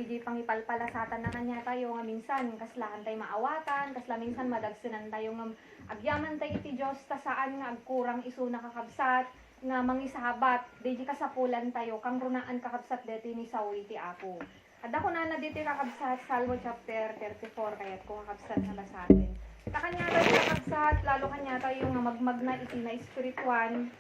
dagiti pangipalpalasatan na kanya tayo nga minsan kaslahan tayo maawatan, kasla minsan madagsenan tayo nga agyaman tayo iti Diyos ta saan nga agkurang isu nakakabsat nga mangisabat deji kasapulan tayo kang runaan kakabsat deti ni sawi ti Apo. Ada ko na dito kakabsat Salmo chapter 34 kayat ko kakabsat na basahin. Kanya tayo kakabsat lalo kanya tayo nga magmagna iti na espirituan.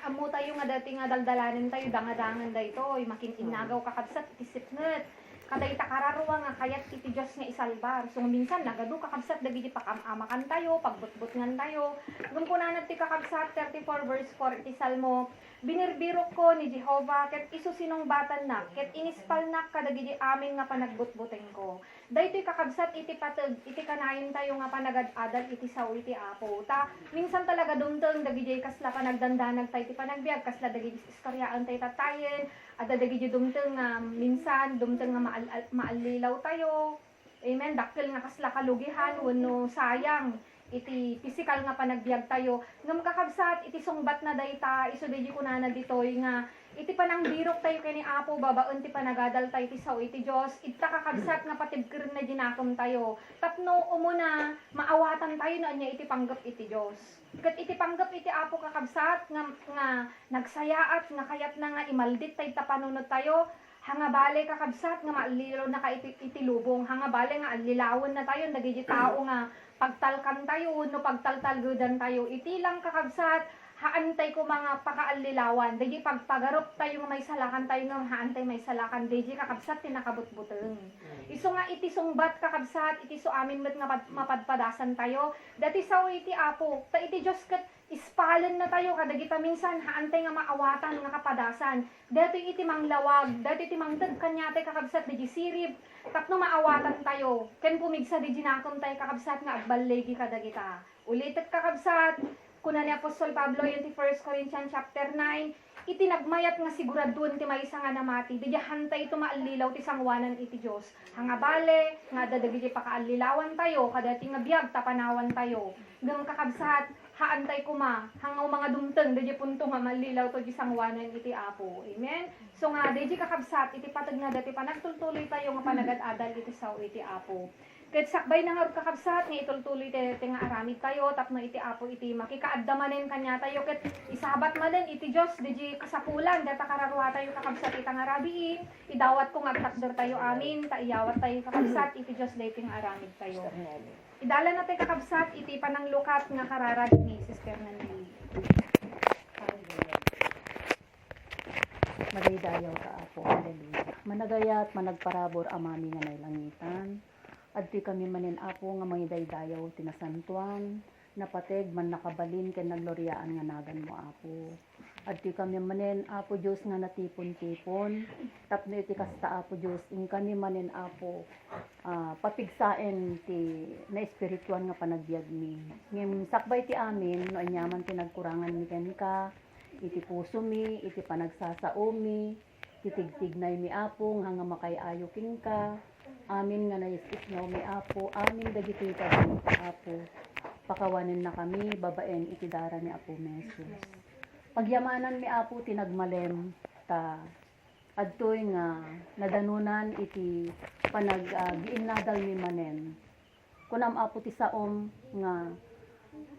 Amo tayo nga dati nga daldalanin tayo dangadangan dayto makin inagaw kakabsat iti sipnget kaday takararuwa nga kayat iti Diyos nga isalbar so minsan nagadu kakabsat dagiti pakamakan tayo pagbutbutngan tayo ngem kunana ti kakabsat 34 verse 4 iti Salmo binirbirok ko ni Jehova ket isu sinungbatan na ket inispal na kadagiti amin nga panagbutbuteng ko daytoy kakabsat iti pateg iti kanayon tayo nga panagad-adal iti sawi ti Apo ta minsan talaga dumteng dagiti kasla panagdandanag tayo ti panagbiag kasla dagiti istoryaan tayo tatayen ada dagiti dumteng nga minsan dumteng nga maalilaw tayo amen dakkel nga kasla kalugihan wenno sayang iti physical nga panagbiag tayo ngem kakabsat iti sungbat na dayta isu deji kunana ditoy nga iti panangbirok tayo kay ni Apo babaen ti panagadal tayo ti sawi ti Dios itta kakabsat nga patibker na dinakem tayo tapno umuna maawatan tayo no anya iti panggep iti Dios ket iti panggep iti Apo kakabsat nga nagsayaat nga kayat na nga imaldit tayo ta panunod tayo hanga bale kakabsat nga maalilaw na ka iti lubong hanga bale nga alilawon na tayo dagiti tao nga pagtalkan tayo no pagtaltalgudan tayo iti lang kakabsat haantay ko mga pakaalilawan dagiti pagpagarop tayo nga may salakan tayo nga haantay may salakan dagiti kakabsat tinakabutbuteng isu nga iti sungbat kakabsat iti su amin met nga mapadpadasan tayo dati sawi iti Apo ta iti Dios ket ispalen na tayo kadagita minsan haantay nga maawatan nga kapadasan dati iti manglawag dati iti mangted kanyate kakabsat digi sirib tapno maawatan tayo ken pumigsa di jinakom tayo kakabsat nga agbalegi kadagita ulitet kakabsat kuna ni Apostol Pablo yung 1 Corinthians chapter 9 iti nagmayat nga siguradun ti maysa nga namati di hantay ito maalilaw ti sangwanan iti Dios hanga bale nga dadagiti pakaalilawan tayo kadati nga biag tapanawan tayo ngem kakabsat haantay kuma hanga mga dumteng di punto nga malilaw to di sangwanan iti Apo amen so nga di kakabsat iti pateg nga dati panagtultuloy tayo nga panagad-adal iti sawi iti Apo ket sakbay na nga kakabsat nga itultuloy ti nga aramid tayo tapno iti Apo iti makikaadamanen kanya tayo ket isabat manen iti Dios di kasapulan data kararuwa tayo kakabsat ita nga rabiin idawat ko nga agtakder tayo amin ta iyawat tayo kakabsat iti Dios daytoy nga aramid tayo idala na tayo kakabsat iti pananglukat nga kararag ni Sister Nancy Magaydayaw ka Apo, hallelujah. Managayat, managparabor amami nga nailangitan. Adti kami manin Apo nga magaydayaw tinasantuan, napateg man nakabalin ken nagloryaan nga nagan mo Apo. Adti kami manin Apo Dios nga natipon-tipon, tapno iti kasta Apo Dios ing kami manin Apo papigsaen ti na espirituan nga panagbiag mi. Ngem sakbay ti amin no anyaman ti nagkurangan mi ken ka iti puso mi, iti panagsasao mi, titigtignay mi Apo, nga makayayo king ka, amin nga naisipnaw mi Apo, amin dagiti kadagiti Apo, pakawanin na kami, babaen iti dara ni Apo Mesus. Pagyamanan mi Apo, tinagmalem, ta, adtoy nga, nadanunan iti giinnadal mi manen. Kunam Apo ti saom, nga,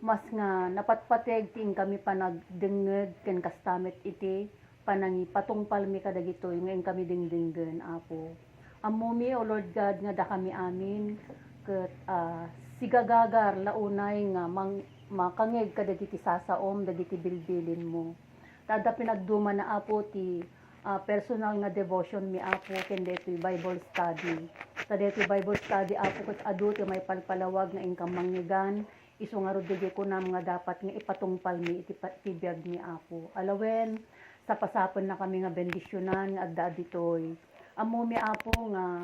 mas nga napatpateg ting kami panagdengeg ken kastamet iti panangi patungpal mi kadagitoy ngayon kami dingdinggen Apo ammo mi o Lord God nga da kami amin ket sigagagar launay nga makangeg kadagiti sasaom dagiti bilbilin mo tada pinagduma na Apo ti personal nga devotion mi Apo ken detoy Bible study ta detoy Bible study Apo ket adu ti may palpalawag nga ingkam manggigan isu nga rodege ko nam nga dapat nga ipatungpal mi iti biag mi Apo. Alawen sa pasapon na kami nga bendisyonan nga adda ditoy. Ammo mi Apo nga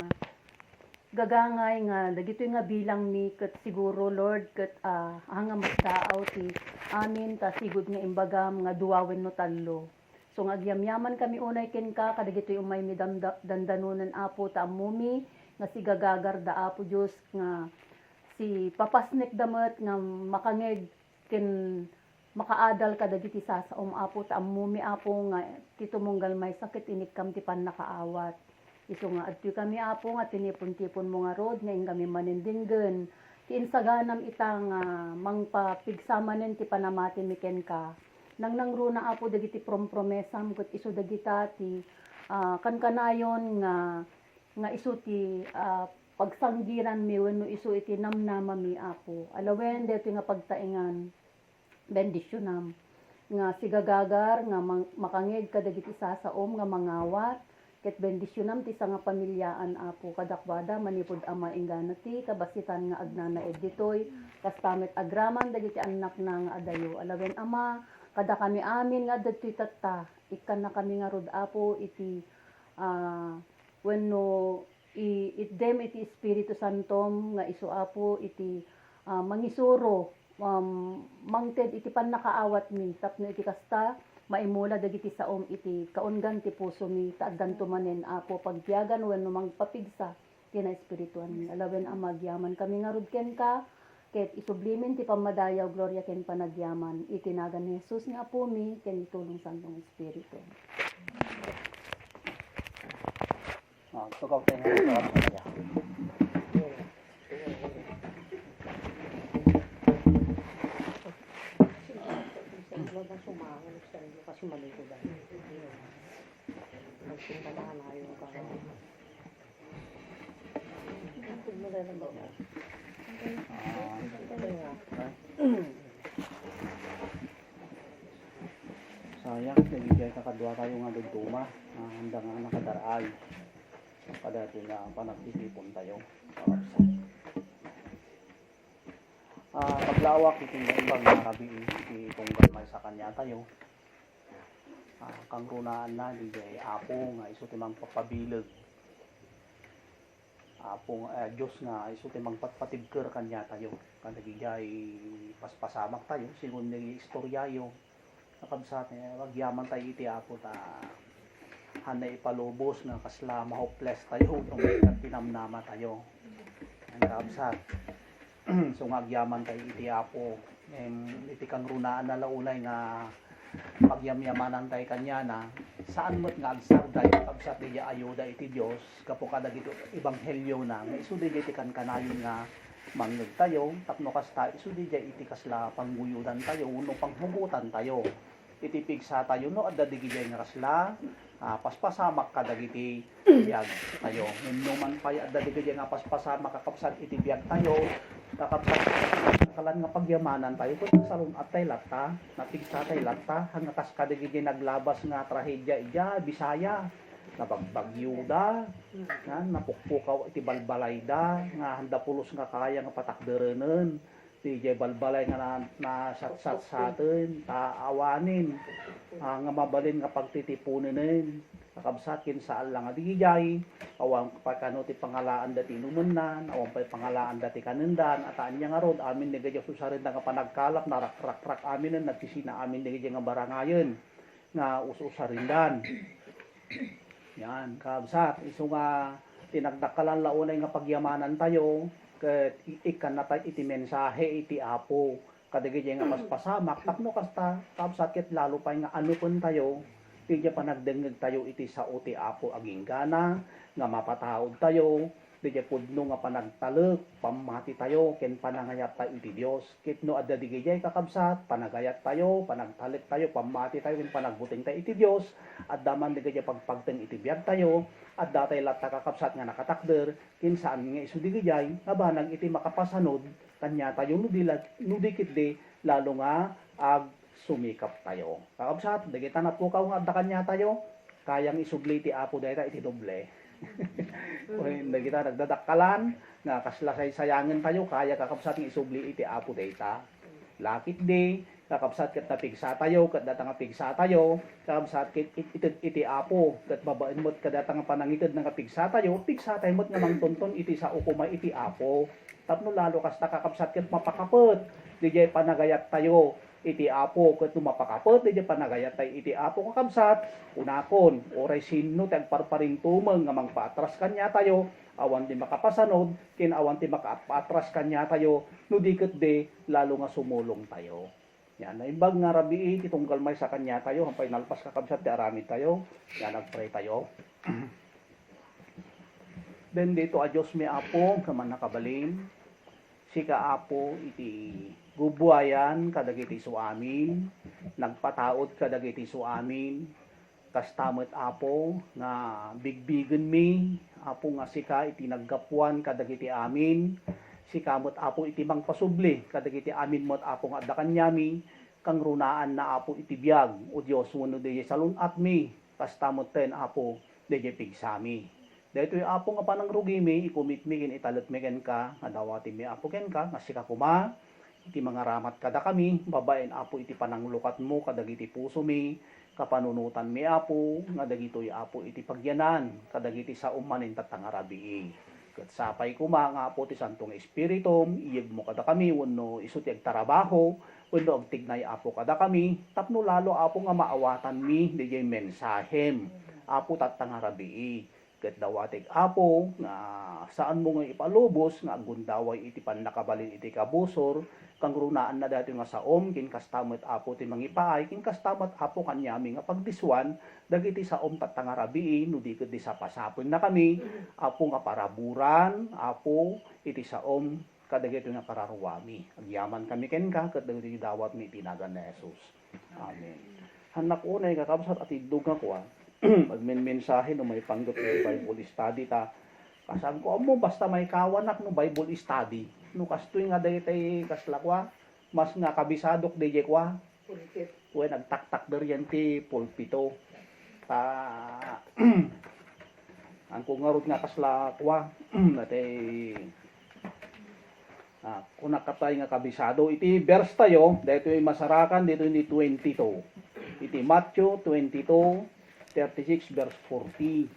gagangay nga dagitoy nga bilang mi ket siguro Lord ket hanga magdaaw ti amin ta sigud nga imbagam nga duwawen no tallo. So nga agyamyaman kami unay ken ka kadagitoy umay mi dandanunan Apo ta ammo mi nga sigagagar da Apo Dios nga si papasnek damet nga makangeg ken makaadal kadagiti sasaom Apo ta ammo mi Apo nga ti tumunggal may sakit inikam ti pan nakaawat Iso nga at kami apo nga tinipon-tipon mo nga rod ngayon kami manindinggen. Ti insaganam itang mangpapigsamanen ti panamati miken ka. Nang nangruna apo dagiti promesam ket iso dagita ti kankanayon nga iso ti pagsanggiran mi wenno iso iti namnama mi apo. Alawen dito nga pagtaingan bendisyonam nga sigagagar nga makangeg kadagiti sasaom nga mangawat ket bendisyonam ti nga pamilyaan apo kadakwada manipud ama ingana ti kabasitan nga agnana ditoy kastamet agraman dagiti anak na nga adayo. Alawen ama kada kami amin nga dagitoy tatta ikkan na kami nga rod apo iti wenno itdem iti Espiritu Santom nga isu apo iti mangisuro mangted iti pannakaawat mi tapno iti kasta maimula dagiti saom iti kaunggan ti puso mi taaddan tumanen apo pagtiyagan wenno mangpapigsa tina espirituan mi. Alawen ang magyaman kami nga rod ken ka ket isublimin ti pamadayaw gloria ken panagyaman itinagan ni Jesus nga apo mi ken itulong santong espiritu. Tukaw tayo nga sa kanya. Kasi maligo dahil. Magpintalahan na yung kakaroon. Sayang, nagigay kakadwa tayo nga dugtuma. Handa nga nakadaray. Kadati nga panagtitipon tayo. Paglawak itong ibang narabi itong gamay sa kanya tayo. Kang runaan na di jay apo nga iso timang papabilag. Apo Diyos nga iso timang patpatibker kanya tayo. Kanagigay paspasamak tayo sigun ni istoryayo. Nakabsat magyaman tayo iti apo ta hanay ipalubos nga kasla mahopeless tayo itong tinamnama tayo. Ang nakabsat. So agyaman tayo iti apo iti kang runaan na launay nga pagyamyamanan tayo kanya na saan mo't nga agsar tayo kabsat niya ayuda iti Diyos kapo kada gito ebanghelyo na nga iso di iti kankanayon nga mangeg tayo tapno kasta iso di iti kasla pangguyudan tayo uno panghugutan tayo iti pigsa tayo no adda digijay nga kasla paspasamak kadagiti biyag tayo no man pay adda digijay nga paspasamak kakabsat iti biyag tayo kakabsat kalan nga pagyamanan tayo kung salon at tayo lata napigsa tayo lata hanga kas kadagijay naglabas nga trahedya ija Bisaya nabagbagyo nga napukpukaw iti balbalay da nga handa pulos nga kaya nga patakderenen ti balbalay nga nasat-sat sa atin taawanin nga mabalin nga pagtitipunin kakabsakin sa Allah nga digijay awang pakano ti pangalaan dati numunan awang pay pangalaan dati kanendan at anya nga rod amin ni gadyo susarin nga panagkalap na rak amin na nagsisina amin ni gadyo nga barangayon nga ususarindan yan kakabsat iso nga tinagdakalan launay nga pagyamanan tayo ket ikan na tayo iti mensahe iti apo kadagiti nga paspasamak tapno kasta kabsat ket lalo pa nga ano pun tayo ti panagdengeg tayo iti sao ti apo aging gana nga mapataod tayo di pudno nga panagtalek pamati tayo ken panangayat tayo iti Dios ket no adda digijay kakabsat panagayat tayo panagtalek tayo pamati tayo ken panagbuting tayo iti Dios adda man digijay pagpagteng iti biag tayo adda tayo latta kakabsat nga nakatakder ken saan nga isu digijay nga banag iti makapasanod kanya tayo no dikit di lalo nga sumikap tayo kakabsat digita na pukaw nga adda kanya tayo kayang isubli ti apo dayta iti doble. Hindi kita nagdadakkalan nga kasla sayangin tayo kaya kakabsat ng isubli iti apo dayta lakit di kakabsat ket napigsa tayo ket datang pigsa tayo kakabsat ket iti apo ket babaen mo't kadatang panangited nga pigsa tayo mo't nga mangtonton iti sa ukumay iti apo tapno lalo kasta kakabsat ket mapakapet dijay panagayat tayo iti apo ket mapakapet dijay panagayat tayo iti apo kakabsat unakon oray sino ti agparparintumeng nga mangpaatras kanya tayo awan ti makapasanod ken awan ti makapaatras kanya tayo no diket de lalo nga sumulong tayo yan naimbag nga rabii ti tunggal may sa kanya tayo hampay nalpas kakabsat ti aramid tayo yan nagpray tayo then dito a Diyos may apo kaman nakabalin. Sika apo iti gubuayan kadagiti su amin. Nagpataod kadagiti su amin. Kastamot apo nga bigbigen mi. Apo nga sika iti naggapuan kadagiti amin. Sikamot apo iti mangpasubli kadagiti amin mo't apo nga adda kanyami. Kang runaan na apo iti biyag o Diyos wano deje salunat mi. Kastamot ten apo deje pigsami. Dahito yung apo nga panang rugi mi, ipumit mi kin italot mi ken ka, nga dawati mi apo ken ka, nga sika kuma, iti mga ramat kada kami, babaen apo iti pananglukat mo, kadagiti puso mi, kapanunutan mi apo, nga dagito yung apo iti pagyanan, kadagiti sa umanin tatangarabi. Kat sapay kuma, nga apo ti Santong Espiritum, iyag mo kada kami, wano iso ti agtarabaho, wano agtignay apo kada kami, tapno lalo apo nga maawatan mi, di jay mensahem, apo tatangarabi. Ket dawatig apo nga saan mo nga ipalubos nga agundaway iti panakabalin iti kabusor kang runaan na dati nga saom kin kastamot apo ti mangipaay kin kastamot apo kanyami nga pagdiswan dagiti saom tatangarabii no di ket di sapasapon na kami apo nga paraburan apo iti saom kadagiti nga kararuwami agyaman kami ken ka ket dagiti dawat ni tinagan ni Jesus. Amen. Hanak unay kakabsat at idug nga kwa magmensahe no may panggot ng Bible study ta. Kasan ko mo basta may kawanak no Bible study. No kastoy nga daytay kaslakwa mas nga kabisadok DJ kwa. Uy nagtaktak deryan ti pulpito. Ang kungarot nga kaslakwa natay kung nakatay nga kabisado iti verse tayo dayto yung masarakan dito ni 22. Iti Matthew 22:36 verse 40.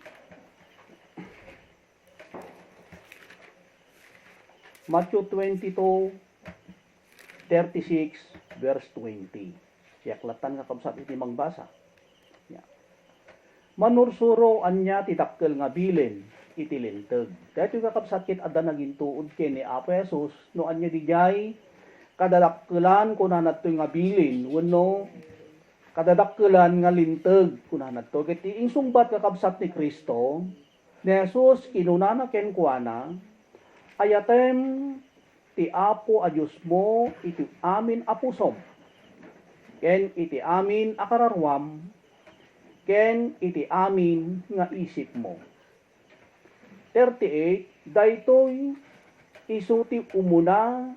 Matthew 22:36 verse 20. Siyaklatan nga kabsat iti mangbasa. Manursuro anya titakkel nga bilin iti linteg. Dahito nga kabsat kit adda naging tuod ken ni Apo Jesus no anya dijay kadalakkelan kunanat nga bilin wenno kadadakkelan nga linteg kunanat to ket insungbat nga kabsat ni Kristo ni Jesus kinunana ken kuana ayatem ti Apo a Dios mo iti amin a pusom ken iti amin a kararwam ken iti amin nga isip mo. 38 daytoy isuti umuna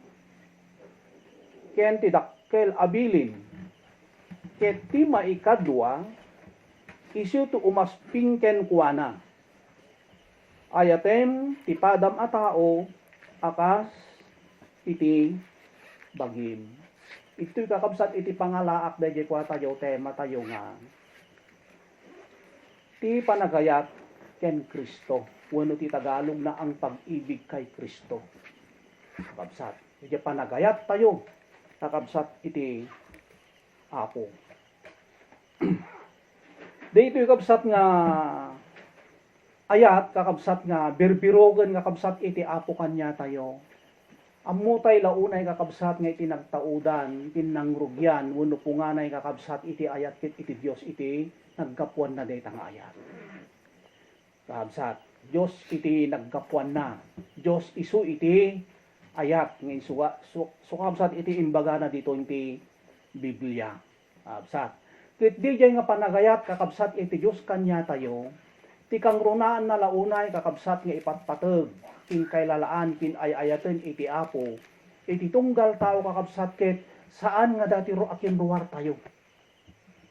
ken ti dakkel abilin ket ti maikadwa isuti umasping ken kuana ayatem ti padam a tao akas iti bagim. Ito'y kakabsat iti pangalaak dayjay kwa tayo tema tayo nga ti panagayat ken Kristo. Wano ti Tagalog na ang pag-ibig kay Kristo. Kakabsat. Iti panagayat tayo. Kakabsat iti Apo. Dito yung kakabsat nga ayat, kakabsat nga birbirogan kakabsat iti Apo kanya tayo. Amutay launay kakabsat nga iti nagtaudan, tinangrugyan, wano po nga na kakabsat iti ayat kit iti Diyos iti naggapuan na daytang ayat. Kakabsat, Diyos iti naggapuan na. Diyos isu iti ayat nga isuwa. So kakabsat iti imbaga na dito iti Biblia. Kakabsat. Kit di jay nga panagayat kakabsat iti Diyos kanya tayo. Ti kang runaan na launay kakabsat nga ipatpateg. Kin kailalaan kin ayayaten iti Apo. Iti tunggal tao kakabsat ket saan nga dati ro akin luar tayo.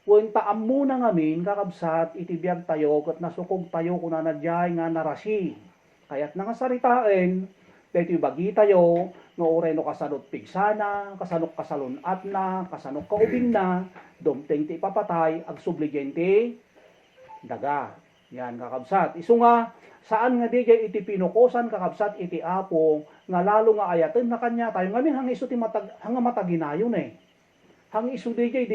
Kung taam muna ngamin kakabsat iti biyag tayo ket nasukog tayo kuna nadjay nga narasi. Kayat nga saritain daytoy bagi tayo no oreno kasanot pigsana, kasanok kasalunat na, kasanok kaubing na, domteng ti papatay agsubligente daga. Yan kakabsat. Isu nga saan nga digay iti pinukosan kakabsat iti Apo nga lalo nga ayaten na kanya tayo ngamin hang isu ti hanga mataginayon hang isu digay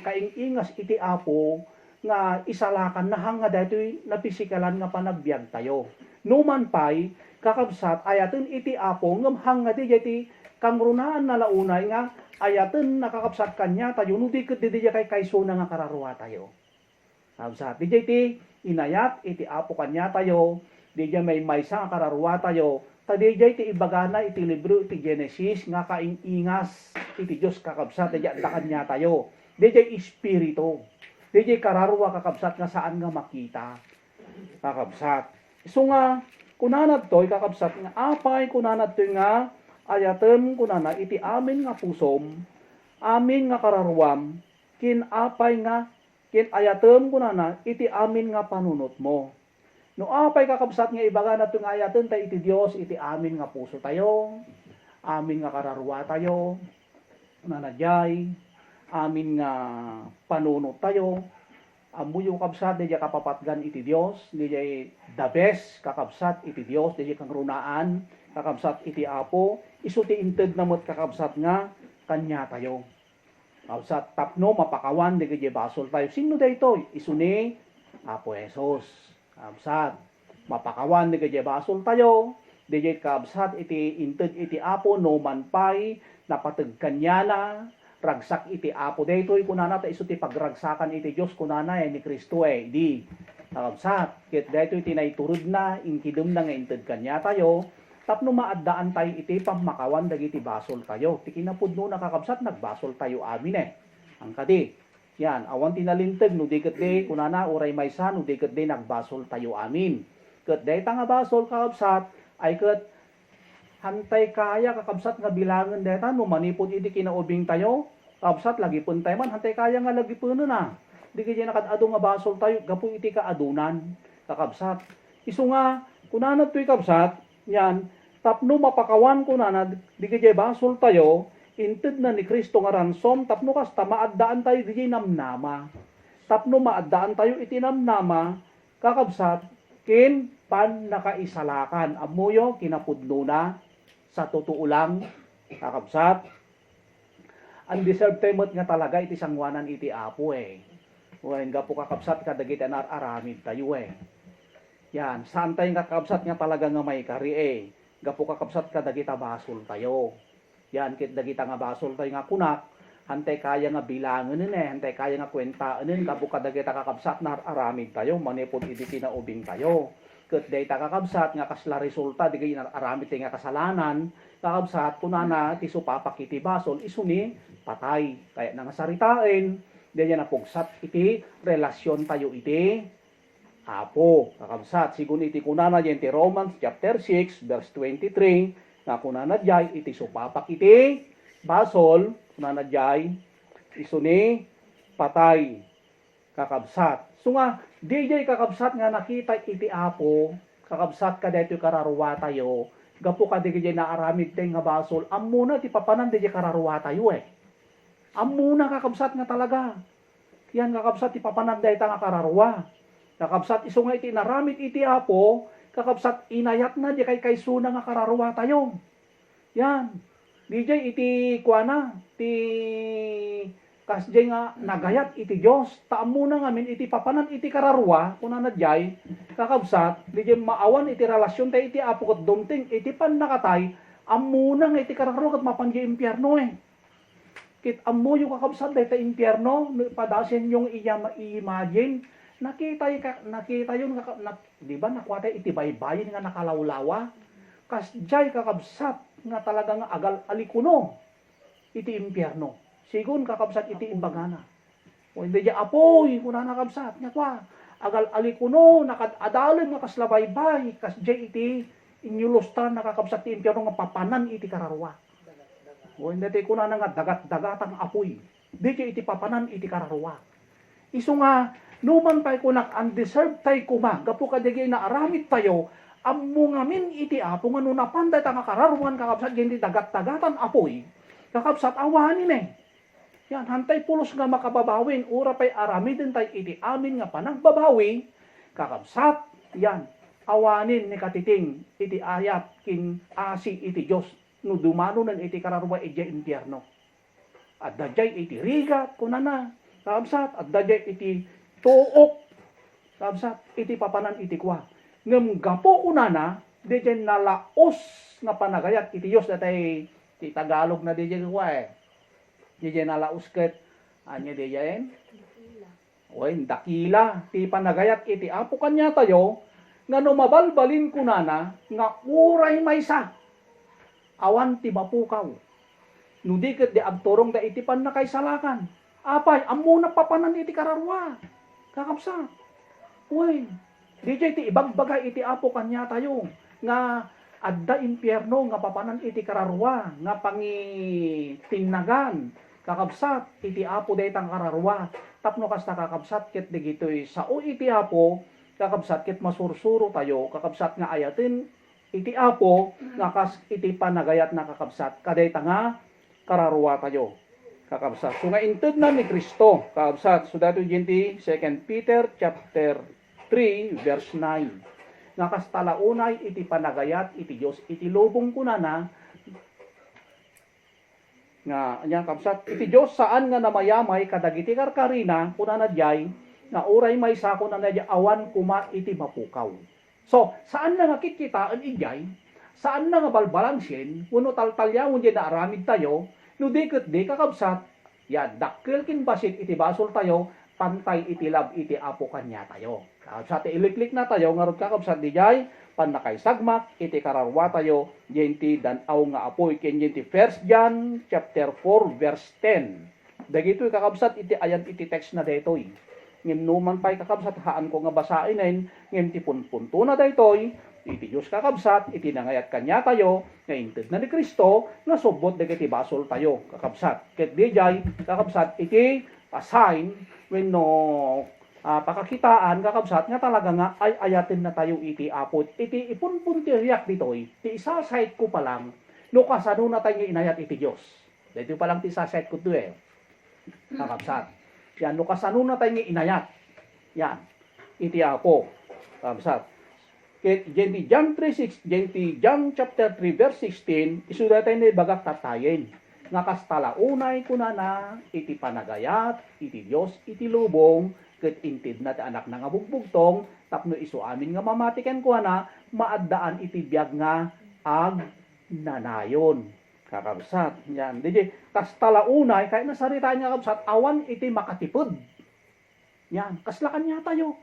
kaingingas iti Apo nga isalakan na hanga daytoy napisikalan nga panagbiag tayo. Numan pay kakabsat ayaten iti Apo ngem hanga digay ti kangrunaan na launay nga ayaten nakakabsat kanya tayo no di ket digay kay kaysuna nga kararwa tayo. Kakabsat digay ti inayat iti Apo kanya tayo Di dyan may maysa nga kararwa tayo. Tadi dyan iti ibagana iti libro iti Genesis nga kaingas iti Diyos kakabsat. Di dyan dakan niya tayo. Di dyan espiritu. Di dyan kararwa kakabsat nga saan nga makita. Kakabsat. So nga, kunanad to'y kakabsat nga apay kunanad to'y nga ayatem kunana iti amin nga pusom, amin nga kararwam, kin apay nga kin ayatem kunana iti amin nga panunot mo. No apay kakabsat nga ibaga na itong ayaten tayo iti Diyos, iti amin nga puso tayo, amin nga kararwa tayo, nanadjay, amin nga panunot tayo, amuyo kabsat, di kapapatgan iti Diyos, di the best kakabsat iti Diyos, di kang runaan, kakabsat iti Apo, isuti inted namot kakabsat nga, kanya tayo. Kakabsat tapno, mapakawan, di basol tayo. Sino da ito? Isuni, Apo Jesus. Kabsat, mapakawan di kaya basol tayo, di kabsat iti inted iti Apo no manpay, napatag kanya na, ragsak iti Apo daytoy kunana ta iso ti pagragsakan iti Dios kunana ni Kristo di kabsat ket daytoy tinayturod na inkidem na nga inted kanya tayo tapno maaddaan tayo iti pamakawan dagiti basol tayo ti kinapudno nakakabsat nagbasol tayo amin ang kadi. Yan, awan tinalinteg no di ket de kunana uray maysa no di ket de nagbasol tayo amin. Ket dayta nga basol kakabsat ay ket hantay kaya kakabsat nga bilangan dayta no manipod iti kinaubing tayo. Kakabsat lagi pun tayo man hantay kaya nga lagi puno na. Di kaya nakadado nga basol tayo gapu iti kaadunan kakabsat. Isu nga kunana toy kabsat yan tapno mapakawan kunana di kaya basol tayo. Inted na ni Kristo nga ransom, tapno kasta maaddaan tayo di namnama. Tapno maaddaan tayo iti namnama, kakabsat, kin pan nakaisalakan. Amuyo, kinapudno na, sa totoo lang, kakabsat. Undeserved tayo nga talaga iti sangwanan iti Apo Ngayon nga po kakabsat, kadagit aramid tayo Yan, saan tayo nga kakabsat nga talaga nga may kari Gapo kakabsat, kadagit basol tayo. Yan, kit dagita nga basol tayo nga kunak, hantay kaya nga bilangan hantay kaya nga kwentaan kapo kadagita kakabsat na aramid tayo, manipod iti kinaubing tayo. Ket dayta kakabsat nga kasla resulta, di kayo aramid tayo nga kasalanan, kakabsat, kunana, ti supapak iti basol, isuni, patay. Kaya nga saritain, di yan napugsat iti relasyon tayo iti Apo. Kakabsat, sigun iti kunana yan ti Romans chapter 6, verse 23, nga kunana jay iti supapak iti basol kunana jay isuni patay kakabsat. So nga DJ kakabsat nga nakita iti Apo kakabsat ka daytoy kararwa tayo gapo ka DJ na aramid tay nga basol ammuna ti papanan DJ kararwa tayo ammuna kakabsat nga talaga yan kakabsat ti papanan dayta nga kararwa kakabsat isu nga iti naramid iti Apo kakabsat inayat na di kay suna nga kararwa tayo. Yan. DJ iti kuana ti kasjay nga nagayat iti Dios. Taam muna ngamin iti papanan iti kararwa kunana jay kakabsat DJ maawan iti relasyon tayo iti Apo ket dumting iti pan nakatay amuna nga iti kararwa ket mapanggi impyerno Kit ammo yung kakabsat dayta impyerno padasen yung iya ma-imagine nakita yun di ba nakuha tayo iti baybayin nga nakalawlawa kasjay kakabsat nga talaga nga agal alikuno iti impyerno sigun kakabsat iti imbagana o hindi dya apoy kuna nakabsat nga kwa agal alikuno nakadalin nga kaslabaybay kasjay iti inyulostan nakakabsat iti impyerno nga papanan iti kararwa o hindi tayo kuna nga dagat-dagatang apoy di iti papanan iti kararwa isu nga numan pa'y kunak undeserved tayo kuma, gapo kadigay na aramid tayo, ammo ngamin iti Apo, nga nunapanday ta nga kararungan kakabsat, hindi dagat-dagatan apoy, kakabsat awanin Yan, hantay pulos nga makababawin, ura pa'y aramidin tayo iti amin nga panagbabawi, kakabsat, yan, awanin ni katiting, iti ayat, kin asi iti Diyos, no dumano nan iti kararwa iti impyerno. At dajay iti rigat, kunana, kakabsat, at dajay iti tuok sabsat iti papanan iti kwa ngem gapo kunana dejen nalaos nga panagayat iti Dios datay ti Tagalog na dejen kwa dejen nalaos ket anya dejen dakila ti panagayat iti Apo kanya tayo nga no mabalbalin ko na nga uray maysa awan ti mapukaw. No di ket di agturong da iti pan na kay salakan. Apay, amo na papanan iti kararwa. Kakabsat. Uy, di jay ti ibagbagay iti apo kanya tayo nga adda impyerno nga papanan iti kararwa nga pangi tinnagan. Kakabsat iti apo daytang kararwa. Tapno kasta kakabsat ket digitoy sao iti apo kakabsat ket masursuro tayo kakabsat nga ayatin iti apo nga kas iti panagayat na kakabsat kadayta nga kararwa tayo kakabsat. So nga inted na ni Kristo kakabsat. So dato jinti 2 Peter chapter 3 verse 9 nga kas talaunay iti panagayat iti Dios iti lubong kunana nga anya kabsat iti Dios saan nga namayamay kadagiti karkarina kunana jay nga uray may sako na nadya awan kuma iti mapukaw. So saan na nga kikitaan ijay saan na nga balbalansin kuno taltalyawon jay na aramid tayo no di ket di kakabsat yan dakkel kin basit iti basol tayo pantay iti lab iti apo kanya tayo. Kakabsat iliklik na tayo nga rod kakabsat di jay pan nakaisagmak iti kararwa tayo yenti dan aw nga apoy ken yenti 1 John chapter 4 verse 10. Dagitoy kakabsat iti ayan iti text na daytoy. Ngem numan pay kakabsat haan ko nga basainen ngem ti punpunto na daytoy iti Dios kakabsat iti nangayat kanya tayo nga inted na ni Kristo nga subot dagiti basol tayo kakabsat. Ket dijay kakabsat iti sign when no pakakitaan kakabsat nga talaga nga ay ayatin na tayo iti apot iti ipunpuntiryak ditoy ti isasayt ko pa lang no kasano na tayo inayat iti Dios. Dito pa lang ti isasayt ko to kakabsat. Yan no kasano na tayo inayat. Yan iti apo kakabsat. Ket genti John chapter 3 verse 16 isuda tayo ni bagak tatayen nga kas talaunay kunana iti panagayat iti Dios iti lubong ket intid na ti anak nga bugbugtong tapno isu amin nga mamatiken ko na maaddaan iti biag nga ag nanayon kakabsat yan DJ kas talaunay kay nasarita nga kakabsat awan iti makatipod yan kaslakan niya tayo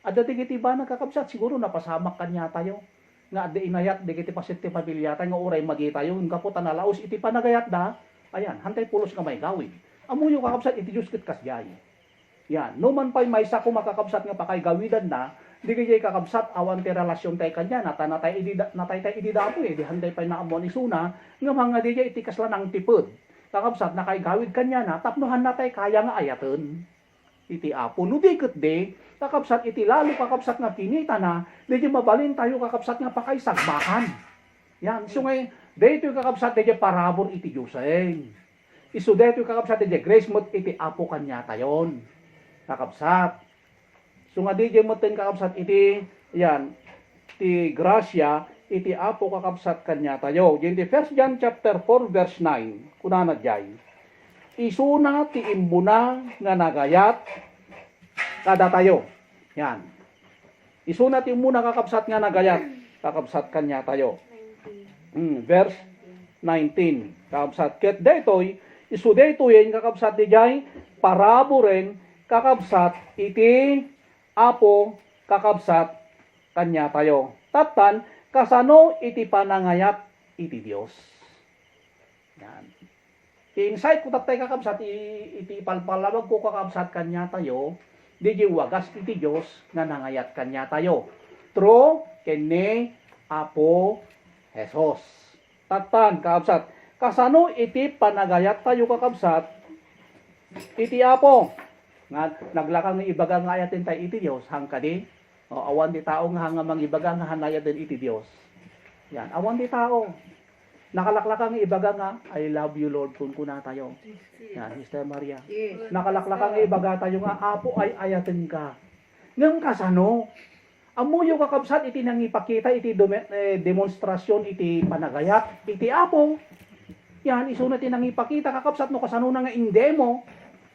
adda iti ba nagkakabsat siguro napasamak kanya tayo nga adda inayat digiti pasit ti pamilya tayo nga uray magi tayo nga puta nalaos iti panagayat da ayan hantay pulos nga may gawin amuyo kakabsat iti Dios ket kasjay. Yan, no man pa'y may sa kumakakabsat nga pakay gawidan na, di kaya'y kakabsat awan ti relasyon tayo kanya, natay tayo ididapo di handay pa'y naamon isuna, nga mga di kaya'y iti kaslanang tipod. Kakabsat na kay gawid kanya na, tapnohan na tayo kaya nga ayaten. Iti apo, no di ket di, kakabsat iti lalo kakabsat nga kinita na, di kaya'y mabalin tayo kakabsat nga pakay sagbakan. Yan, so ngay, dito yung kakabsat di kaya'y parabor iti Diyoseng. Iso dito yung kakabsat di kaya'y grace mo't iti apo kanya tayon. Kakabsat. So nga di mo ten kakabsat iti yan ti grasya iti apo kakabsat kanya tayo. Di 1 John chapter 4 verse 9 kunana jay. Isuna ti imbuna nga nagayat kada tayo. Yan. Isuna ti imbuna kakabsat nga nagayat kakabsat kanya tayo. Verse 19. Kakabsat ket daytoy isu daytoy kakabsat di jay paraburen kakabsat iti apo kakabsat kanya tayo. Tatan kasano iti panangayat iti Dios. Yan. Insight ko tatay kakabsat iti palpalawag ko kakabsat kanya tayo. Di wagas iti Dios nga nangayat kanya tayo. Tro kene apo Jesus. Tatan kakabsat kasano iti panagayat tayo kakabsat iti apo nga naglakang nga ibaga nga ayatin tayo iti Dios hangkadi awan di tao nga nga mangibaga nga hanayaden iti Dios. Yan awan di tao nakalaklakang nga ibaga nga I love you Lord kun kuna tayo. Yan Sister Maria. Nakalaklakang nga ibaga tayo nga apo ay ayaten ka. Ngem kasano amuyo kakabsat iti nangipakita iti demonstrasyon iti panagayat iti apo. Yan isu na ti nangipakita kakabsat no kasano na nga indemo.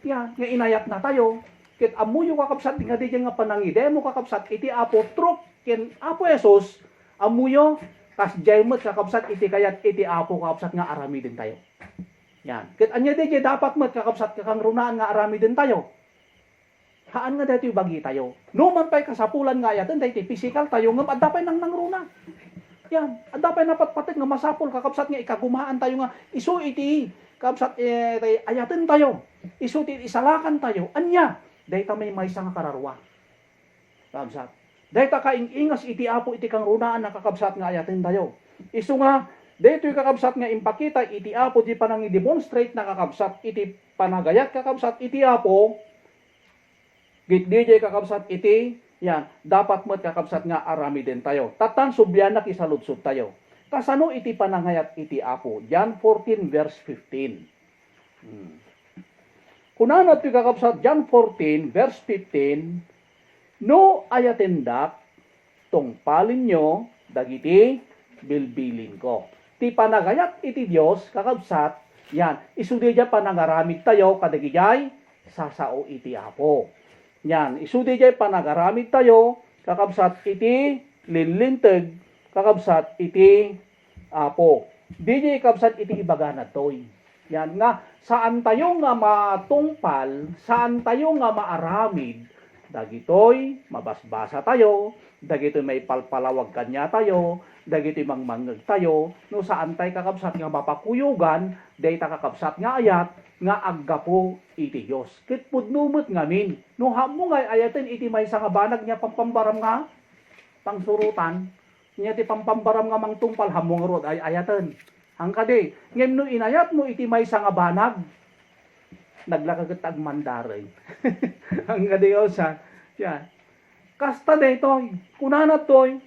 Yan, nga inayat na tayo. Ket amuyo kakabsat nga di nga panangidemo kakabsat iti apo truk ken apo Jesus amuyo kas jaymot kakabsat iti kayat iti apo kakabsat nga arami din tayo. Yan. Ket anya di dapat met kakabsat kakang runaan nga arami din tayo. Haan nga dito yung bagi tayo. No man pa'y kasapulan nga ayatan, dito physical tayo nga, adapay nang nangruna. Yan, adapay na patpatit nga masapol, kakabsat nga ikagumaan tayo nga, isu iti, kakabsat ayatan tayo, isu iti isalakan tayo, anya, dito may isang kararwa. Kakabsat. Dito kaingas iti apo iti kang runaan na kakabsat nga ayatin tayo. Isu nga, dito yung kakabsat nga impakita iti apo di panang i-demonstrate na kakabsat iti panagayat kakabsat iti apo, git DJ kakabsat iti, yan, dapat mo't kakabsat nga arami din tayo. Tatan subyanak isaludsud tayo. Kasano iti panangayat iti apo? John 14 verse 15. Kunanat yung kakabsat John 14 verse 15, no ayatendak tungpalin nyo dagiti bilbilin ko. Ti panagayat iti Dios kakabsat, yan, isudi dyan panagaramid tayo kadagijay sasao iti apo. Yan, isudi dyan panagaramid tayo kakabsat iti linlinteg kakabsat iti apo. DJ kakabsat iti ibaganad toy. Yan nga, saan tayo nga matungpal, saan tayo nga maaramid, dagitoy mabasbasa tayo, dagitoy may palpalawag kanya tayo, dagitoy mangmangag tayo, no saan tayo kakabsat nga mapakuyugan, dayta kakabsat nga ayat, nga aggapo iti Diyos. Kit pudnumot ngamin, no hamo nga ayatin iti may nga banag niya pampambaram nga, pangsurutan, niya ti pampambaram nga mangtungpal, hamo nga rod ay ayatin. Ang kadi, ngayon no inayat mo iti may nga banag, naglakagat agmandarin. Ang kadi sa, yan. Kasta daytoy, kunana toy,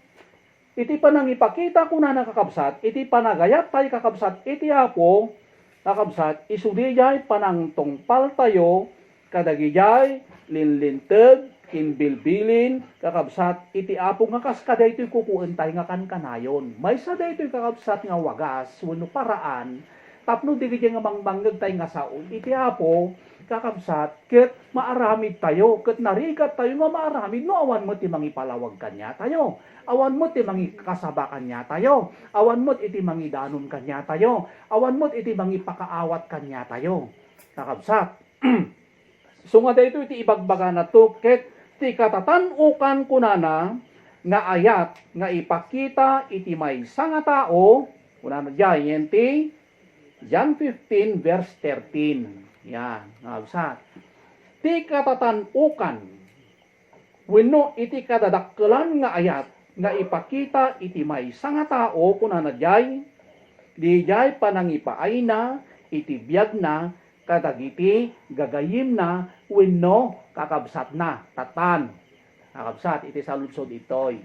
iti panang ipakita kunana kakabsat, iti panagayat tayo kakabsat, iti apo, kakabsat, isudijay panang tungpal tayo, kadagijay, linlinteg, kinbilbilin, kakabsat, iti apo nga kaskada ito'y kukuin tayo nga kankanayon. May sa daytoy kakabsat nga wagas, wano paraan, tapno digijay nga mangmangag tayo nga saon, iti apo, kakabsat, ket maaramid tayo, ket narigat tayo nga maaramid, no awan mo ti mangipalawag kanya tayo, awan mo ti mangikasaba kanya tayo, awan mo iti mangidanon kanya tayo, awan mo iti mangipakaawat kanya tayo, kakabsat. So nga dito iti ibagbaga na to, ket ti katatanukan kunana nga ayat nga ipakita iti maysa nga tao, kunana diyan ti John 15 verse 13. Yan, kakabsat. Ti katatanukan wenno iti kadadakkelan nga ayat nga ipakita iti maysa nga tao kunana dijay panangipaay na iti biag na kadagiti gagayim na wenno kakabsat na tatan. Kakabsat iti saludsod itoy.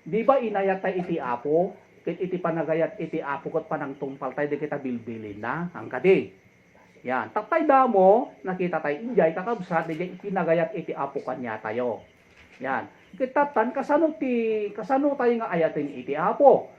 Di ba inayat tayo iti apo? Iti panagayat iti apo ket panangtungpal tayo di kita bilbilin na ang kadi. Yan, tatay damo nakita tayo injay kakabsat di pinagayat iti apo kanya tayo. Yan. Kitatan kasano tayo nga ayatin iti apo.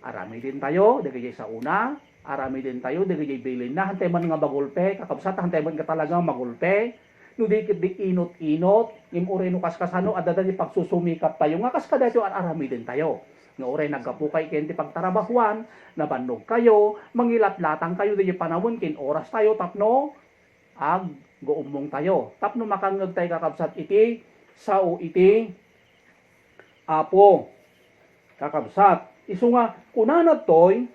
Arami din tayo dagiti sa una, arami din tayo dagiti bilin na hantay man nga bagulpe, kakabsat hantay man ka talagang magulpe. No di inot-inot, ngim ure no kaskasano adada di pagsusumikap tayo nga kaskada ito arami din tayo. Nga ure nagkapukay kenti pagtarabahuan, nabannog kayo, mangilat-latang kayo di panawon kin oras tayo tapno ag goumong tayo. Tapno makangag tayo kakabsat iti sao iti apo. Kakabsat isu nga kunana toy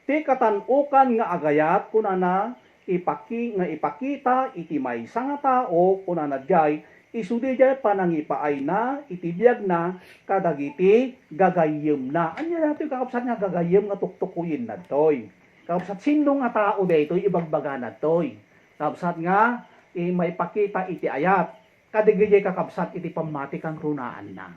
ti katanukan nga agayat kunana ipakita iti maysa nga tao kunana jay isudi jay panangipaay na iti biag na kadagiti gagayem na. Anya natin kakabsat nga gagayem nga tuktukuyin na toy. Kakabsat sino nga tao daytoy ibagbaga na toy. Kakabsat nga may pakita iti ayat kadigijay kakabsat iti pamati kang runaan na.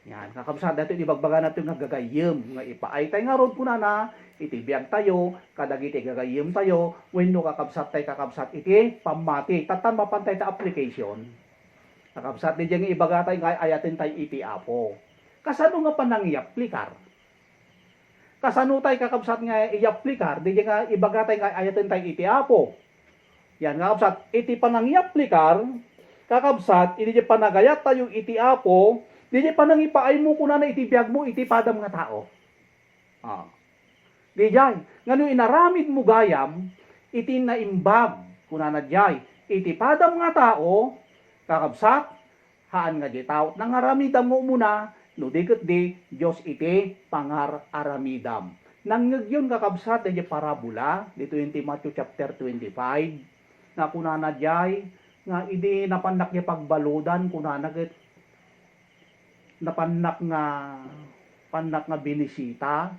Yan, kakabsat dito ibagbaga natin nga gagayem nga ipaay tayo nga rod kunana iti biag tayo kadagiti gagayem tayo wenno kakabsat tayo kakabsat iti pamati tatan mapantay ta application kakabsat di nga ibaga tayo nga ayatin tayo iti apo. Kasano nga panang i-applikar? Kasano tayo kakabsat nga i-applikar di nga ibaga tayo nga ayatin tayo iti apo. Yan kakabsat iti panang i-applikar kakabsat iti panagayat tayo iti apo. Di pa nang ipaay mo kunana iti biag mo iti padam nga tao. Di jay, ngano inaramid mo gayam iti naimbag kunana jay iti padam nga tao kakabsat, haan nga di tao, nang aramidam mo muna, no di ket di, Diyos iti pangar aramidam. Nang yun kakabsat, di parabola, dito yung Matthew chapter 25, na kunana jay, nga idi napanak niya pagbaludan, kunana ket, napanak nga binisita,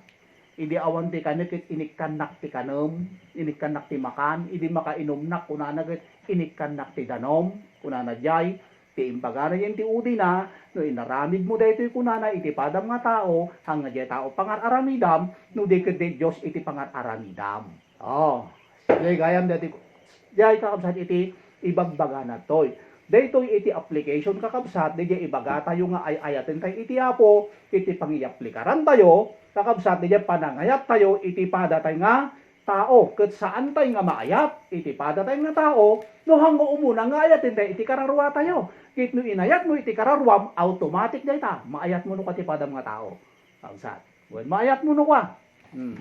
idi awan ti kanet inikkanak ti kanem, inikkanak ti makan, idi makainumnak kunana ket inikkanak ti danom, kunana jay, ti imbagana yen ti udi na, no inaramid mo daytoy kunana iti padam nga tao, hanga jay tao pangar aramidam, no di ket di Dios iti pangar aramidam. Oh, sige gayam dati jay kakabsat iti ibagbagana toy. Daytoy iti application kakabsat, di ibaga tayo nga ayaten tayo iti apo, iti pangiaplikaran tayo, kakabsat di panangayat tayo, iti pada tayo nga tao, ket saan tayo nga maayat, iti pada tayo nga tao, no hanggo umuna nga ayaten tayo, iti kararwa tayo, kit no inayat mo iti kararwam, automatic day ta, maayat mo no kati padam nga tao, kakabsat, when maayat mo no ka,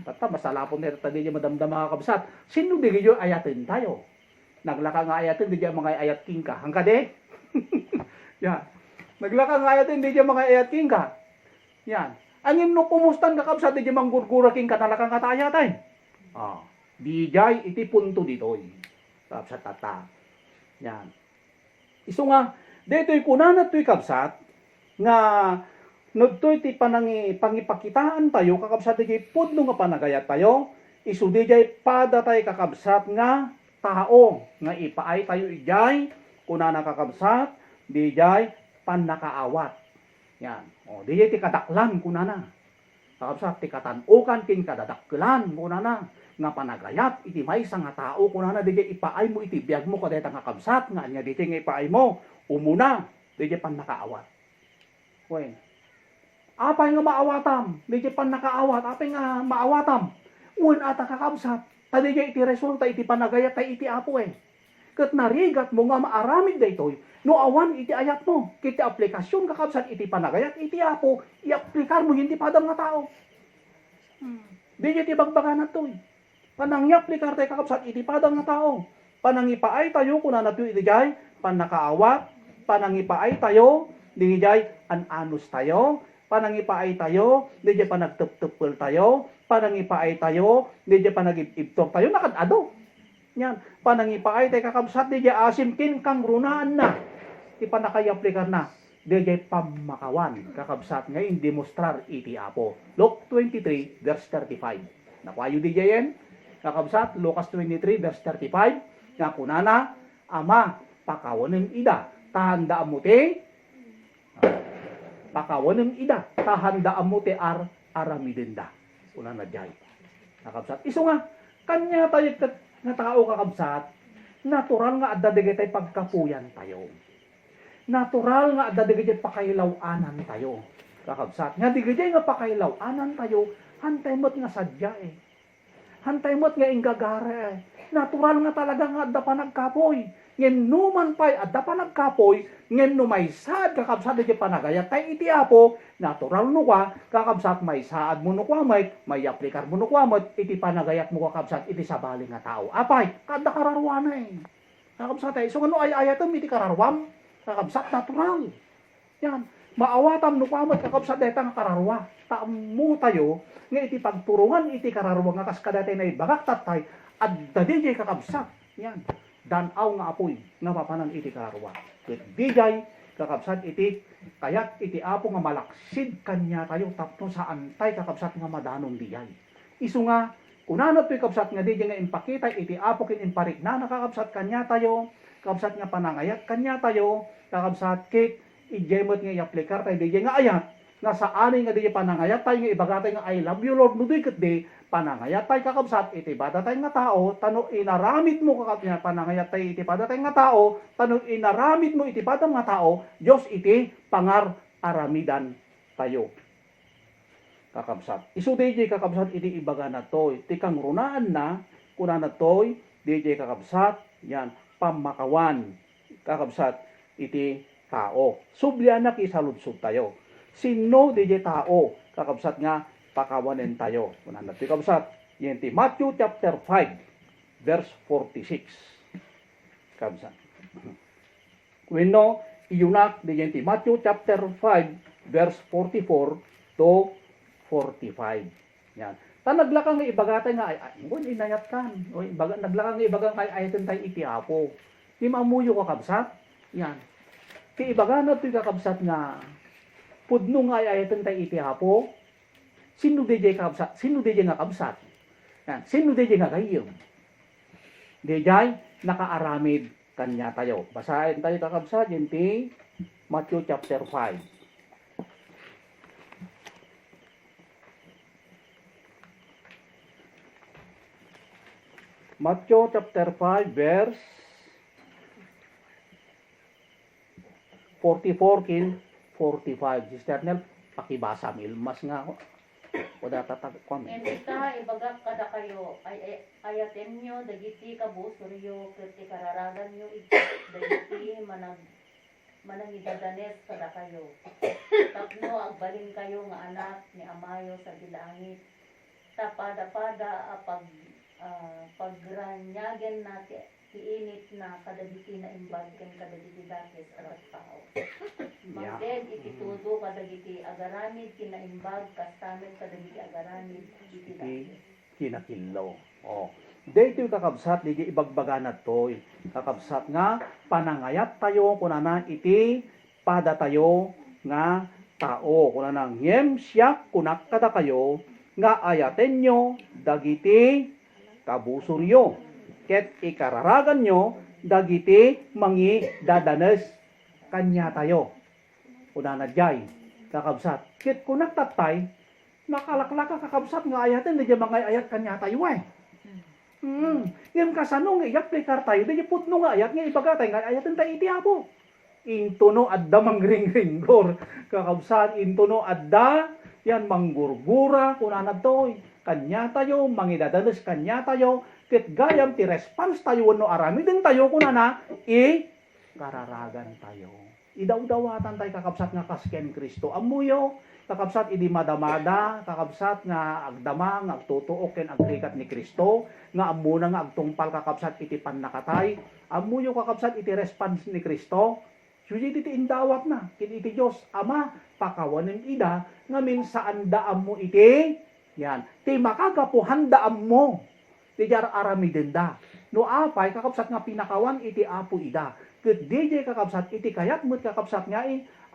tata masalapon tayo, tadi madamdam mga kakabsat, sino di kayo ayaten tayo? Naglaka nga ayatin, di dyan mga ayat king ka. Hangka de? Yan. Naglaka nga ayatin, di dyan mga ayat king ka. Yan. Angin no kumustan kakabsat, di dyan manggurgura king ka, nalaka nga ta ayatay. Ah. Di dyan, iti punto ditoy. Kakabsat tata. Yan. Iso nga, dito'y kunanat to'y kabsat, nga nagto'y ti pangipakitaan tayo, kakabsat di dyan pudno nga panagayat tayo, iso di dyan pada tayo kakabsat nga, tao nga ipaay tayo ijay kunana kakabsat di jay panakaawat yan o di jay ti kadaklan kunana kakabsat ti katanukan kin kadadaklan kunana nga panagayat iti maysa nga tao kunana di jay ipaay mo iti biag mo kadeta nga kakabsat nga nya di nga ipaay mo umuna di jay panakaawat wen apay nga maawatam di jay panakaawat apay nga maawatam wen ata kakabsat tadi iti resulta iti panagayat tay iti apo ket narigat mo nga maaramid daytoy no awan iti ayat mo kiti aplikasyon kakabsat iti panagayat iti apo iaplikar mo hindi padam nga tao. Di iti bagbagan toy. Panang iaplikar tay kakabsat iti padam nga tao. Panang ipaay tayo kunana toy iti jay panakaawat, panang ipaay tayo di jay an-anus tayo, panang ipaay tayo di jay panagtep-tepel tayo, panangipaay tayo, di dya panagibtor tayo, nakadado. Yan, panangipaay tayo kakabsat, di dya asimkin kang runaan na. Ipanakayaplikar na. Di dya pamakawan, kakabsat ngayon, demostrar iti apo. Luke 23, verse 35. Nakwayo di dya yan, kakabsat, Lucas 23, verse 35. Nga kunana, ama, pakawanin ida, tahanda amuti, pakawanin ida, tahanda amuti aramidenda. Una na jay. Kakabsat. Iso nga, kanya tayo nga tao kakabsat, natural nga adda digay tayo pagkapuyan tayo. Natural nga adda digay pakailawanan tayo. Kakabsat. Nga digay nga pakailawanan tayo, hantay mo't nga sadya Hantay mo't nga inggagare Natural nga talaga nga adda pa nagkapoy. Ngem numan pa'y adda pa nagkapoy, ngem no may saad kakabsat iti panagayat tay iti apo, natural no ka, kakabsat may saad mo no kwamay, may aplikar mo no kwamay, iti panagayat mo kakabsat iti sabali nga tao. Apay, kada kararwana Kakabsat so ano ay ayatom iti kararwam, kakabsat natural. Yan, maawatam no kwamay, kakabsat deta nga kararwa. Tamu tayo, nga iti pagturungan iti kararwa nga kaskadatay na ibagak tatay, adda di kakabsat. Yan. Danaw nga apoy nga mapanan iti kararwa. Ket dijay kakabsat iti kayat iti apo nga malaksid kanya tayo tapno saan tay kakabsat nga madanon dijay. Isu nga kunano toy kakabsat nga dijay nga impakita iti apo ken imparik na nakakabsat kanya tayo, kakabsat nga panangayat kanya tayo, kakabsat ket ijemot nga iaplikar tayo dijay nga ayat nga saanay nga dijay panangayat tayo nga ibagatay nga I love you Lord no ket di panangayat tayo kakabsat, iti bada tayo nga tao, tano inaramid mo kakabsat, panangayat tayo iti bada tayo nga tao, tano inaramid mo iti bada nga tao, Diyos iti pangar aramidan tayo. Kakabsat. Isu DJ kakabsat iti ibaga na to, iti kang runaan na, kuna na to, DJ kakabsat, yan, pamakawan, kakabsat, iti tao. Sublianak isaludsud tayo. Sino DJ tao, kakabsat nga, pakawanen tayo. Kunan natin kabsat. Yan ti Matthew chapter 5 verse 46. Kabsat. Wenno iyunak di Matthew chapter 5 verse 44 to 45. Yan. Ta naglakang nga ibagatay nga ay inayat kan. O naglakang nga ibagang kay ayaten tay iti Apo. Di mamuyo ka kabsat. Yan. Ti ibaga na ti kakabsat nga pudno nga ayaten tay iti Apo. Sino DJ kabsat? Sino DJ nga kabsat? Yan. Sino DJ nga kayo? DJ nakaaramid kanya tayo. Basahin tayo kakabsat yung ti Matthew chapter 5. Matthew chapter 5 verse 44 kin 45. Sister Nel, pakibasa milmas nga ako. O datatag ko. Endita, ibagak kada kayo, ayaten nyo, dagiti kabusuryo, kirti kararagan nyo, dagiti manangidadanes kada kayo. Tapno, agbalin kayo nga anak ni Amayo sa bilangit. Tapada-pada, pagranyagen natin, tiinit na kadagiti na imbag ken kadagiti dakes arat tao. Magded iti tudo kadagiti agaramid kinaimbag kastamen kadagiti agaramid iti dakes. Kinakilaw. Oh. Dito kakabsat, di ibagbaganat to. Kakabsat nga, panangayat tayo, kunana iti pada tayo nga tao. Kunana ngem siyak kunak kada kayo, nga ayaten nyo, dagiti kabusuryo. Ket ikararagan nyo, dagiti mangi dadanes kanya tayo. Kunana jay, kakabsat. Ket kunak tatay, nakalaklaka kakabsat nga ayaten, di mga ayat kanya tayo eh. Yung kasanong i-applikar tayo, di putno nga ayat, nga ibagatay nga ayaten tayo iti Apo. Intuno adda mangring-ringgor. Kakabsat, intuno adda, yan manggurgura, kunana to, kanya tayo, mangidadanes kanya tayo, ket gayam ti response tayo no arami din tayo kunana kararagan tayo. Idaw-dawatan tayo kakabsat nga kasken Kristo. Amuyo kakabsat idi madamada, kakabsat nga agdamang agtutuok ken agrikat ni Kristo, nga amuna nga agtungpal kakabsat iti pannakatay. Amuyo kakabsat iti response ni Kristo. Suji iti indawat na ken iti Dios Ama pakawanen ida nga minsaan daam mo iti yan. Ti makagapuhan daam mo. Ti jar aramiden da. No apay kakabsat nga pinakawan iti Apo ida. Ket DJ kakabsat iti kayat met kakabsat nga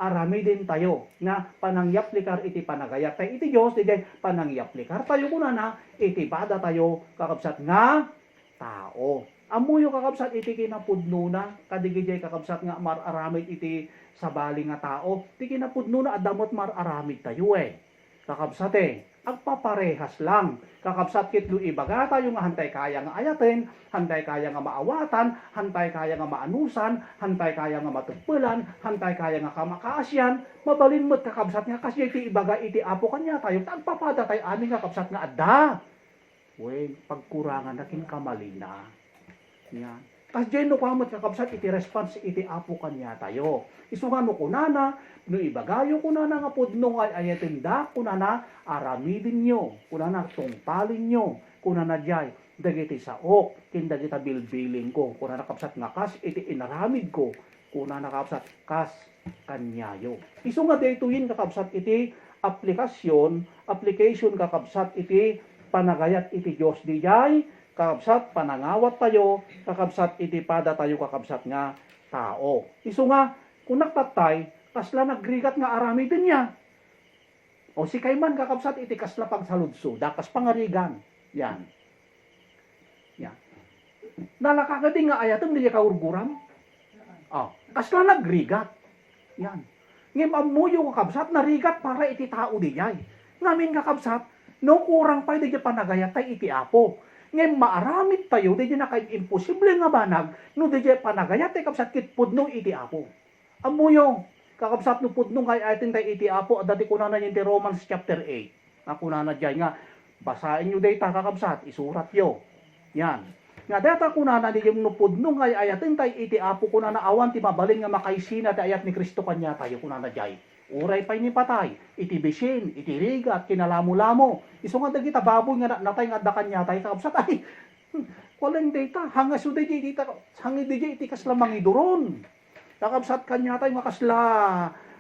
aramiden tayo nga panangyaplikar iti panagayat tayo iti Dios DJ panangyaplikar tayo kunana iti bada tayo kakabsat nga tao. Amuyo kakabsat iti kinapudno na kadigijay kakabsat nga mararamid iti sabali nga tao. Ti kinapudno na adamot mararamid tayo eh. Kakabsat agpaparehas lang. Kakabsat kitlo ibaga tayo nga hantay kaya nga ayaten, hantay kaya nga maawatan, hantay kaya nga maanusan, hantay kaya nga matugpulan, hantay kaya nga kamakaasyan, mabalin mo't kakabsat nga kasi iti ibaga iti Apo kanya tayo, tagpapada tayo aning kakabsat nga adda. Wen, pagkurangan nakin kamalina. Yan. Kasi dyan no kamot kakabsat iti response iti Apo kanya tayo. Isungan mo kunana, no ibagayo kunana nga pudno nga ayatinda, kunana aramidin nyo, kunana tungpalin nyo, kunana jay, dagiti saok, kindagita bilbiling ko, kunana kapsat nga kas, iti inaramid ko, kunana kapsat kas kanyayo. Isu nga daytoyin kakabsat iti application kakabsat iti panagayat iti Diyos di jay, kakabsat panangawat tayo, kakabsat iti pada tayo kakabsat nga tao. Isu nga, kunak tatay, kasla nagrigat nga aramidin niya. O si kayman kakabsat iti kasla pagsaludso, dakas pangarigan. Yan. Yan. Nalakagating nga ayatong di kaurguram. Kasla nagrigat. Yan. Ngem amuyo kakabsat, narigat para iti tao di jay. Ngamin kakabsat, no kurang pa di panagayat tay iti Apo. Ngem maaramid tayo, di na kay imposible nga banag, no di panagayat tay kabsat kit pudno iti Apo. Amuyo, kakabsat no pudno kay atin tay iti Apo, at dati kunana yung Romans chapter 8. Nga kunana dyan nga, basahin nyo data kakabsat, isurat yo. Yan. Nga data kunana di yung no pudno kay ayatin tay iti Apo kunana awan ti mabalin nga makaisina ti ayat ni Kristo kanya tayo kunana dyan. Uray pa'y ni patay, iti bisin, iti rigat, kinalamu-lamo. Iso nga dagita baboy nga natay nga dakan niya tayo kakabsat ay, walang data, hangas o dito, hangi dito iti kaslamang iduron. Kakabsat kanya tayo makasla.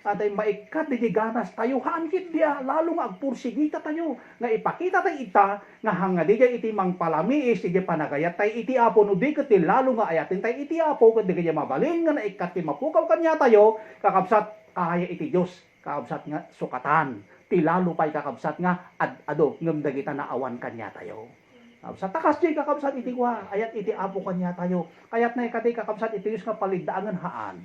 Atay maikat di ganas tayo hangkit dia lalo nga agpursigita tayo nga ipakita tayo ita nga hanga di iti mang palamiis di panagayat tayo iti apo no di ket lalo nga ayatin tayo iti apo ket di mabalin nga naikat ti mapukaw kanya tayo kakabsat kaya iti Dios kakabsat nga sukatan ti lalo pay kakabsat nga ado ngem dagita na awan kanya tayo. Sa takas di kakabsat iti kwa ayat iti apo kanya tayo kayat na ikati kakabsat iti Dios nga paligdaangan haan.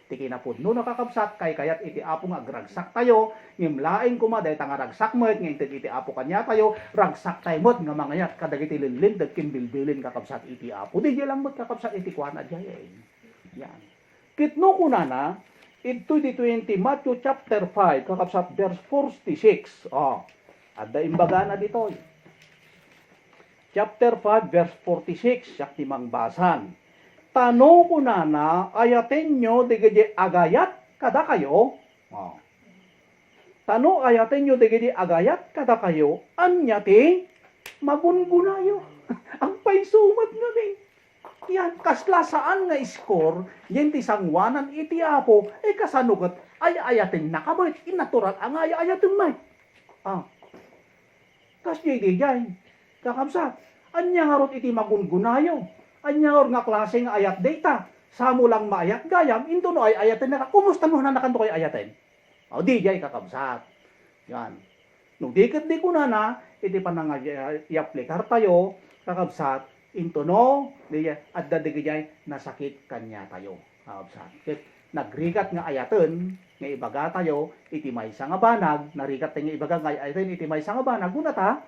Ti kinapudno na kakabsat kay kayat iti apo nga agragsak tayo ngimlain kuma dayta nga ragsak met ngem iti apo kanya tayo ragsak tayo met nga mangayat kadagiti linlin dagkin bilbilin kakabsat iti apo di lang met kakabsat iti kuana diay. Yan. Kitno kunana ito di 20 Matthew chapter 5 kakabsat verse 46. Adda imbaga na dito. Chapter 5 verse 46 yak timang basan. Tano ko na ayaten nyo digidi agayat kada kayo. Tano ayaten nyo digidi agayat kada kayo. Anya ti magungunayo. Ang paisumat nga din. Yan, kaslasaan nga score, yan ti sangwanan iti apo, kasanugat ay ayaten nakabait. Inatural ang ayaten may. Kas di jay. Kakabsat. Anya harot iti magungunayo. Anya nga klase nga ayat data. Samo lang maayat gayam, into no ay ayaten na. Kumusta mo na nakanto kay ayaten? Di jay kakabsat. Yan. No diket di ko na, iti panangayaplikar tayo, kakabsat, into no, di at dadig jay nasakit kanya tayo. Kakabsat. Nagrigat nga ayaten, nga ibaga tayo, iti maysa nga banag, narigat tayo nga ibaga nga ayaten, iti maysa nga banag, gunata,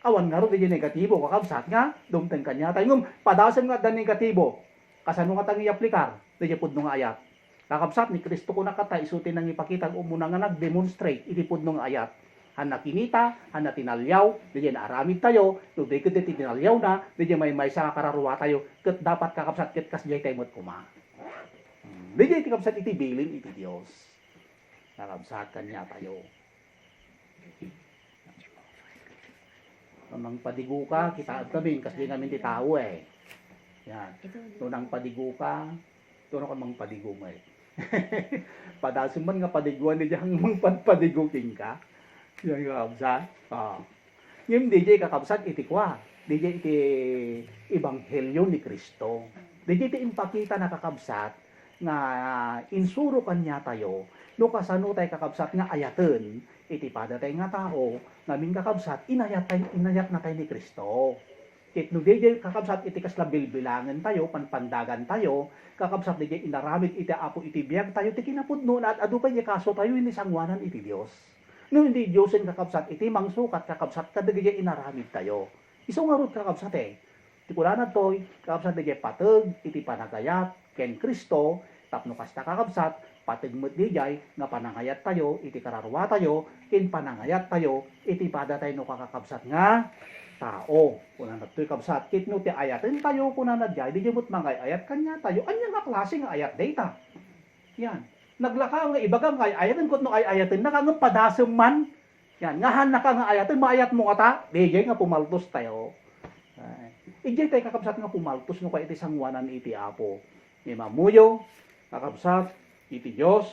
awan nga ro di negatibo kakabsat nga dumteng kanya tayo ngum padasen nga da negatibo kasano nga tangi aplikar di pudno nga ayat kakabsat ni Kristo ko nakata isuti nang ipakita umuna nga nag-demonstrate iti pudno nga ayat han nakinita han natinalyaw di naaramid tayo no di ket tinalyaw na di may sa kararuwa tayo ket dapat kakabsat ket kas jay tayo met kuma di kakabsat iti bilin iti Dios kakabsat kanya tayo. Nang padigo ka, kita kami, kasi namin ti tao eh. Yan. Nang padigo ka, doon ako mang padigo mo eh. Padasin man nga padiguan ni diyang mang padiguking ka. Yan nga kabsat. Yung DJ kakabsat iti kwa. DJ iti Ebanghelyo ni Kristo. DJ iti impakita na kakabsat nga insuro kanya tayo. No kasano tayo kakabsat nga ayaten iti padatay nga tao namin kakabsat inayat na tayo ni Kristo. Ket no DJ kakabsat iti kasla bilbilangan tayo panpandagan tayo kakabsat DJ inaramid iti apo iti biag tayo ti kinapudno at adu pa kaso tayo ini sangwanan iti Dios. No hindi Diosen kakabsat iti mangsukat kakabsat kada DJ inaramid tayo. Isu nga rod kakabsat ti kulana toy kakabsat DJ pateg iti panagayat ken Kristo tapno kasta kakabsat patigmet di jay nga panangayat tayo iti kararwa tayo kin panangayat tayo iti pada tayo no kakakabsat nga tao kuna nagtoy kabsat kit no ti ayaten tayo kuna nadjay di jemut mangay ayat kanya tayo anya nga klase nga ayat data yan naglaka nga ibaga nga ayaten ket no ay ayaten nakang padasem man yan ngahan naka nga ayaten maayat mo ata di jay nga pumaltos tayo ijay tayo kakabsat nga pumaltos no kay iti sangwanan iti apo ni mamuyo kakabsat iti Dios.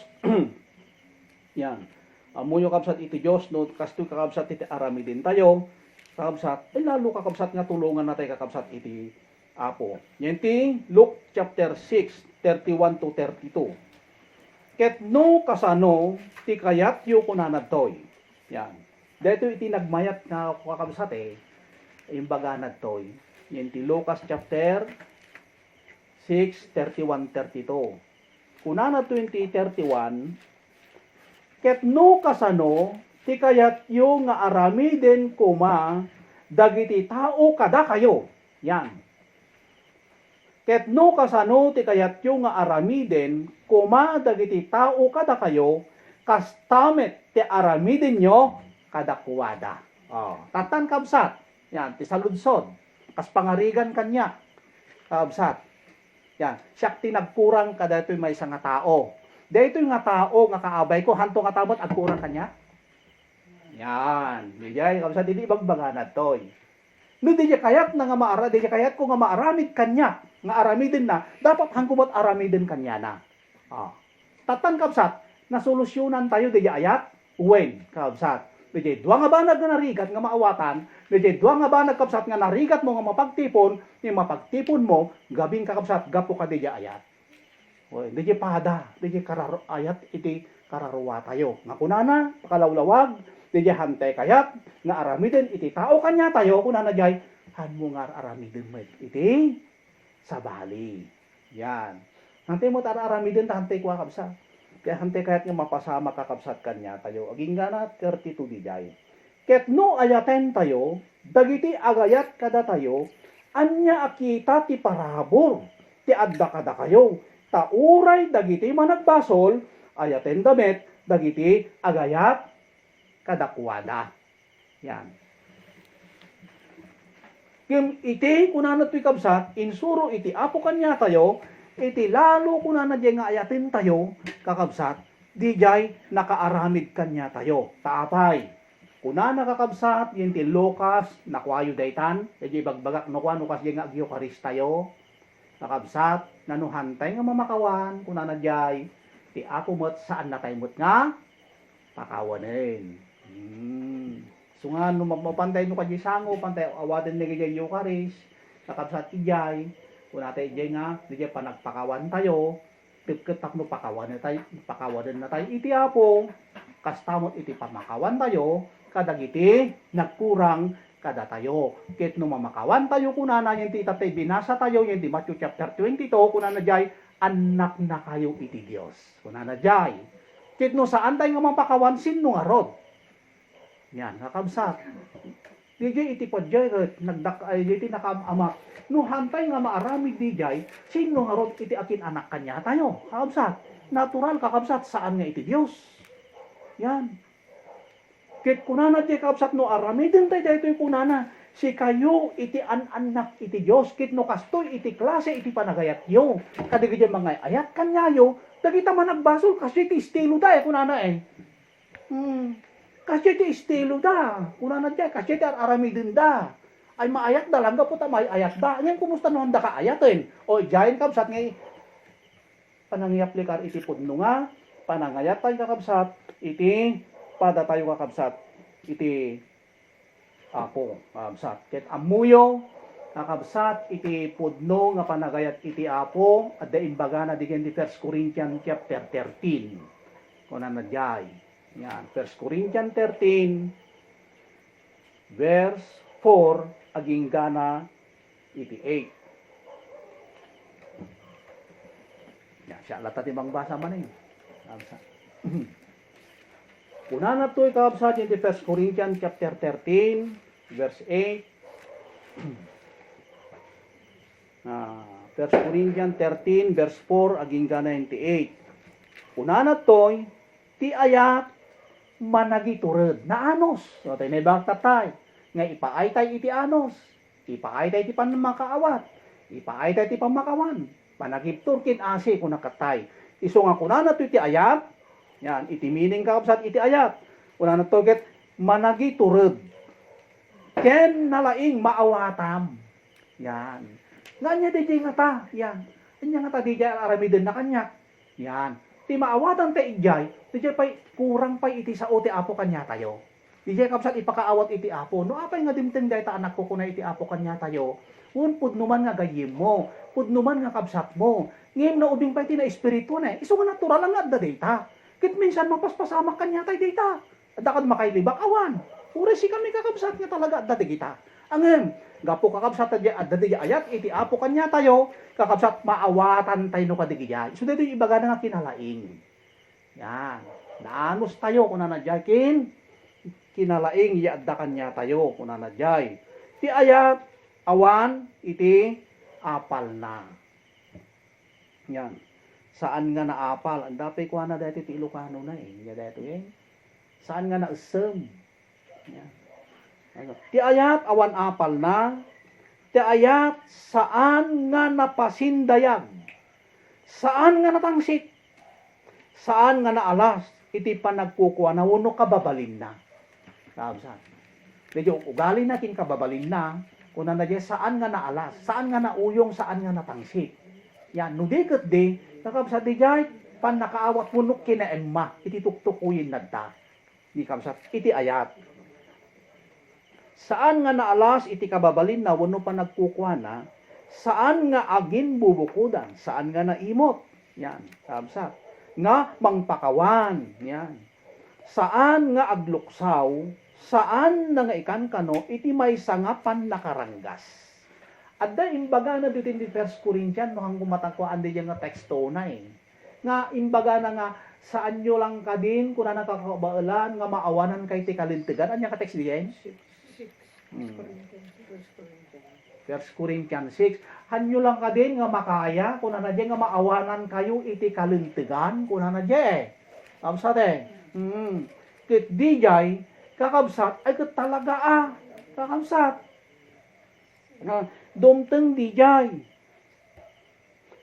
Yan. Amuyo kakabsat iti Dios no kastoy kakabsat iti aramidin tayo. Kakabsat lalo kakabsat nga tulungan natin kakabsat iti apo. Yan ti Luke chapter 6 31 to 32. Ket no kasano ti kayat yu kunanad toy. Yan. Dito iti nagmayat nga kakabsat imbaga nad toy. Yan ti Lucas chapter 6 31 32. Kunana 20:31 ket no kasano ti kayat yu nga aramiden kuma dagiti tao kada kayo. Yan. Ket no kasano ti kayat yu nga aramiden kuma dagiti tao kada kayo kastamet ti aramiden nyo kada kuwada. Tatan kabsat. Yan ti saludsod. Kas pangarigan kanya. Kabsat. Yan, siya tinagkurang kada ito'y may isang nga tao. Dito yung nga tao, nga kaabay ko, hanto nga tabot, agkurang kanya. Yan, dijay, kapsa dili bagbaga na to'y. No, di kayat na nga di kayat ko nga maaramid kanya, nga aramidin na, dapat hangkumot aramidin kanya na. Tatan kabsat, nasolusyonan tayo di ayat, uwen kabsat. Di dua nga banag nga narigat nga maawatan, di dua nga banag kabsat nga narigat mo nga mapagtipon, yung mapagtipon mo, gabing kakabsat, gapo ka di ayat. Uwen, di pada, di ayat iti kararuwa tayo. Nga kunana, pakalawlawag, di hante kayat, nga aramiden iti tao kanya tayo, kunana jay, han mo nga aramiden mo iti sabali. Yan. Hante mo tara aramiden ta hante kwa kabsat. Kaya hante kayat nga mapasama kakabsat kanya tayo. Aging gana 32 di jay. Ket no ayaten tayo, dagiti agayat kada tayo, anya akita ti parabor, ti adda kada kayo, tauray dagiti managbasol, ayaten damit, dagiti agayat kadakwada. Yan. Kim iti kunana to'y kabsat, insuro iti apo kanya tayo, iti lalo kunana di nga ayatin tayo, kakabsat, di jay nakaaramid kanya tayo. Taapay. Kunana kakabsat, yung ti Lucas, nakwayo daytan, di bagbagak no kas di nga agyokaris tayo, kakabsat, nanuhantay nga mamakawan, kunana jay, ti apo mo't saan na tayo mo't nga, pakawanin. So nga, no mapantay no kadya sango, pantay awadan na ganyan yung karis, kakabsat ijay, kung natin ijay nga, ijay panagpakawan tayo, tipketak no pakawan na tayo, iti apo, kastamot iti pamakawan tayo, kadagiti, nagkurang kada tayo. Kit no mamakawan tayo, kunana yung ti itatay binasa tayo, yung ti Matthew chapter 22, kunana jay, anak na kayo iti Diyos. Kunana jay, kit no saan tayo nga mapakawan, sino nga rod? Yan, kakabsat. DJ iti podjay, iti nakamamak. No hantay nga maaramid DJ, sino nga rod iti akin anak kanya tayo? Kakabsat. Natural kakabsat, saan nga iti Diyos? Yan. Kit kunana di kakabsat no aramidin tayo dito kunana. Si kayo iti anak iti Diyos. Kit no kastoy iti klase iti panagayat yo. Kadigit yung mga ayat kanya yo. Dagita man nagbasol kasi iti estilo tayo kunana eh. Kasi iti estilo da. Kunana di kasi iti aramidin da. Ay maayat da lang po ta may ayat da. Ngayon kumusta no handa ka ayatin? O jayin kabsat ngay panangyaplikar iti pudno nga. Panangayat tayo kakabsat. Iti pada tayo kakabsat. Iti apo kakabsat. Ket amuyo kakabsat iti pudno nga panagayat iti apo. At dain baga na digyan di 1 Corinthians chapter 13. Kunana jay. Yan, 1 Corinthians 13, verse 4, aging gana, iti 8. Yan, siya, lata timang basa man eh. Una na ito'y kakabsat yung 1 Corinthians chapter 13, verse 8. 1 Corinthians 13, verse 4, aging gana, iti 8. Una na ito'y, ti ayat, managiturad na anos. So, tayo may baktatay. Nga ipaay tayo iti anos. Ipaay tayo iti panmakaawat. Ipaay tayo iti pamakawan. Panagipturkin asi kung nakatay. Iso nga kunana to iti ayat. Yan, iti meaning kakabsat iti ayat. Kunana to get managiturad. Ken nalaing maawatam. Yan. Nganya di nga ta. Yan. Kanya nga ta di aramidin na kanya. Yan. Ti maawatan ta ijay, ti pay kurang pay iti sao ti apo kanya tayo. Ijay kabsat ipakaawat iti apo. No apay nga dimteng day ta anak ko kuna iti apo kanya tayo. Un pudnuman nga gayim mo, pudnuman nga kabsat mo. Ngem na ubing pay ti na espiritu na. Isu nga natural lang adda data. Kit minsan mapaspasama kanya tay data. Adda kad makailibak awan. Uri si kami kakabsat nga talaga adda kita. Angem, gapo kakabsat adda di ayat iti apo kanya tayo. Kakabsat maawatan tayo no kadigiyay. So dito yung ibaga na nga kinalaing. Yan. Naanos tayo kung nanadyakin. Kinalaing iadda kanya tayo kung nanadjay. Ti ayat awan iti apal na. Yan. Saan nga naapal? Ang dapay ko na dito ti Ilocano na eh. Dito eh. Saan nga naasem? Yan. Ti ayat awan apal na. Ti ayat saan nga napasindayag, saan nga natangsit, saan nga naalas, iti panagkukuha na uno kababalin na. Kabsat. Medyo ugali natin kababalin na, kung nanadya saan nga naalas, saan nga nauyong, saan nga natangsit. Yan, no di kat di, kakabsat di jay, pan nakaawat punok kina emma, iti tuktukuyin nagta. Di kabsat, iti ayat. Saan nga naalas iti kababalin na wano pa nagkukwana, saan nga agin bubukudan, saan nga naimot. Yan, kabsat. Nga mangpakawan, yan. Saan nga agluksaw, saan na nga ikan kano, iti may sangapan nakaranggas. Adda imbaga na dito di 1 Corinthians, makang kumatangkuan di nga teksto na eh. Nga imbaga na nga, saan nyo lang ka din, kung na nakakabaalan, nga maawanan kay ti kalintigan. Anya ka text diyan? 1 Corinthians 6. Hanyo lang ka din nga makaya, kung na nga maawanan kayo iti kalintigan, kung na kabsat eh. Kit di jay, kakabsat, ay kat talaga kakabsat. Dumteng di jay.